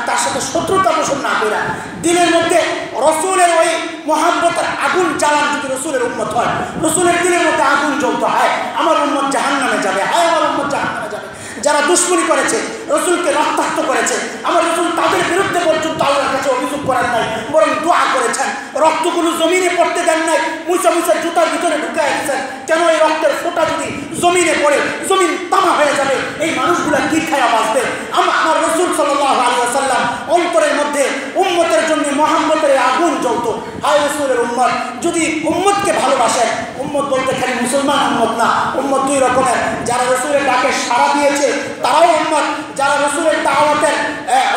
তার সাথে শত্রুতা পোষণ না করে দিলের মধ্যে রসুলের ওই মহাব্বতের আগুন জ্বালান যদি রসুলের উম্মত হয়, রসুলের দিলের মধ্যে আগুন জ্বলতে হয়, আমার উম্মত জাহান্নামে যাবে, আমার উম্মত জাহান্নামে যাবে। যারা দুশ্মনী করেছে, রসুলকে রক্তাক্ত করেছে, আমার রসুল তাদের বিরুদ্ধে পর্যন্ত আল্লাহর কাছে অভিযোগ করেন নাই, বরং দোয়া করেছেন, রক্তগুলো জমিনে পড়তে দেন নাই, মুছা মুছা জুতার ভিতরে ঢুকায় দিয়েছেন, কেন এই রক্তের ফোঁটা যদি জমিনে পড়ে জমিন তামা হয়ে যাবে, এই মানুষগুলা কি খায়া বাঁচবে। আমার রসুল সাল্লাল্লাহু আলাইহি ওয়াসাল্লাম অন্তরের মধ্যে উম্মতের জন্য মহাব্বতের আগুন জ্বলতো। হায় রসুলের উম্মত, যদি উম্মতকে ভালোবাসেন, উম্মত বলতে খালি মুসলমান উম্মত না, উম্মত দুই রকমের, যারা রসুলের ডাকে সাড়া দিয়েছে তারাও উম্মত, যারা রসুলের দাওয়াতের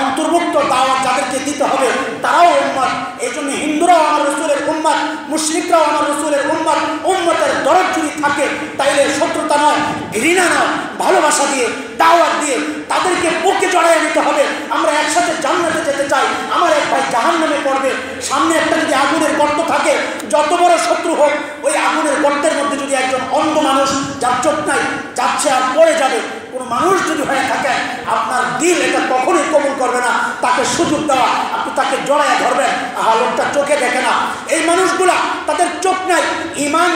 অন্তর্ভুক্ত দাওয়াত যাদেরকে দিতে হবে তারাও উম্মত। এই জন্য হিন্দুরাও আমার রসুলের উম্মত, মুশরিকরাও আমার রসুলের উম্মত। উম্মতের দরদ যদি থাকে তাইলে শত্রুতা নয়, ঘৃণা নয়, ভালোবাসা দিয়ে দাওয়াত দিয়ে তাদেরকে বুকে জড়াইয়ে নিতে হবে। আমরা একসাথে জান্নাতে যেতে চাই, আমার এক ভাই জাহান্নামে পড়বে, সামনে একটা যদি আগুনের গর্ত থাকে, যত বড় শত্রু হোক, ওই আগুনের গর্তের মধ্যে যদি একজন অন্ধ মানুষ যার চোখ নাই যাচ্ছে আর পড়ে যাবে, কোনো মানুষ যদি হয়ে থাকে, আপনার দিল এটা কখনোই কবুল করবে না তাকে সুযোগ দেওয়া, আপনি তাকে জড়াইয়া ধরবেন, লোকটা চোখে দেখে না। এই মানুষগুলা তাদের চোখ নাই, ইমান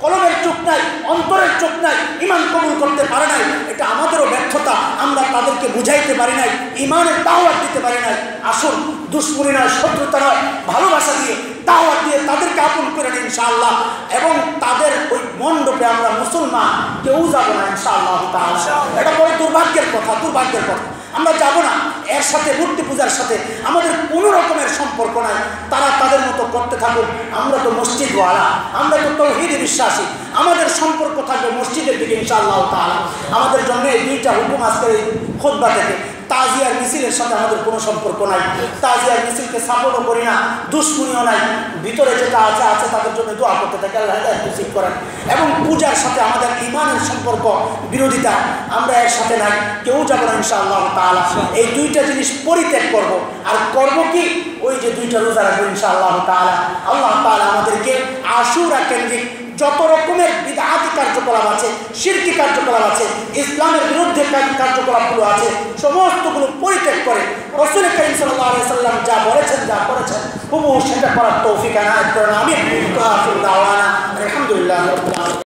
কলমের চোখ নাই, অন্তরের চোখ নাই, ইমান কবুল করতে পারে নাই, এটা আমাদেরও ব্যর্থতা, আমরা তাদেরকে বুঝাইতে পারি নাই, ইমানের দাওয়াত দিতে পারি নাই। আসুন, দুশ্মনী নয়, শত্রুতা নয়, ভালোবাসা দিয়ে দাওয়াত দিয়ে তাদেরকে আপন করে নিন ইনশাআল্লাহ, এবং তাদের ওই মণ্ডপে আমরা মুসলমান কেউ যাবো না ইনশাআল্লাহ তাআলা। এটা বড় দুর্ভাগ্যের কথা, দুর্ভাগ্যের কথা, আমরা যাব না। এর সাথে মূর্তি পূজার সাথে আমাদের কোনো রকমের সম্পর্ক নাই, তারা তাদের মতো করতে থাকুক, আমরা তো মসজিদওয়ালা, আমরা তো তাওহীদে বিশ্বাসী, আমাদের সম্পর্ক থাকবে মসজিদের দিকে ইনশাআল্লাহ তাআলা। আমাদের জন্য এই দুইটা হুকুম আজকে খুতবা থেকে, তাজিয়ার মিছিলের সাথে আমাদের কোনো সম্পর্ক নাই, তাজিয়ার মিছিলকে সাপোর্টও করি না, দুশ্মনীও নাই, ভিতরে যেটা আছে আছে তাদের জন্য দোয়া করতে থাকি, আল্লাহ হেদায়েত নসিব করেন। এবং পূজার সাথে আমাদের ঈমানের সম্পর্ক বিরোধিতা, আমরা এর সাথে নাই, কেউ যাব না ইনশাআল্লাহ তাআলা। এই দুইটা জিনিস পরিত্যাগ করব, আর করব কি, ওই যে দুইটা রোজা রাখবো ইনশাআল্লাহ তাআলা। আল্লাহ তাআলা আমাদেরকে আশুরা কেন্দ্রিক যত রকমের বিদআতি কার্যকলাপ আছে, শিরকি কার্যকলাপ আছে, ইসলামের বিরুদ্ধে কার্যকলাপগুলো আছে, সমস্তগুলো পরিত্যাগ করে রাসূল করিম সাল্লাল্লাহু আলাইহি সাল্লাম যা বলেছেন, যা করেছেন, হুবহু সেটা করার তৌফিক এনায়েত করেন। আমিন। আলহামদুলিল্লাহ।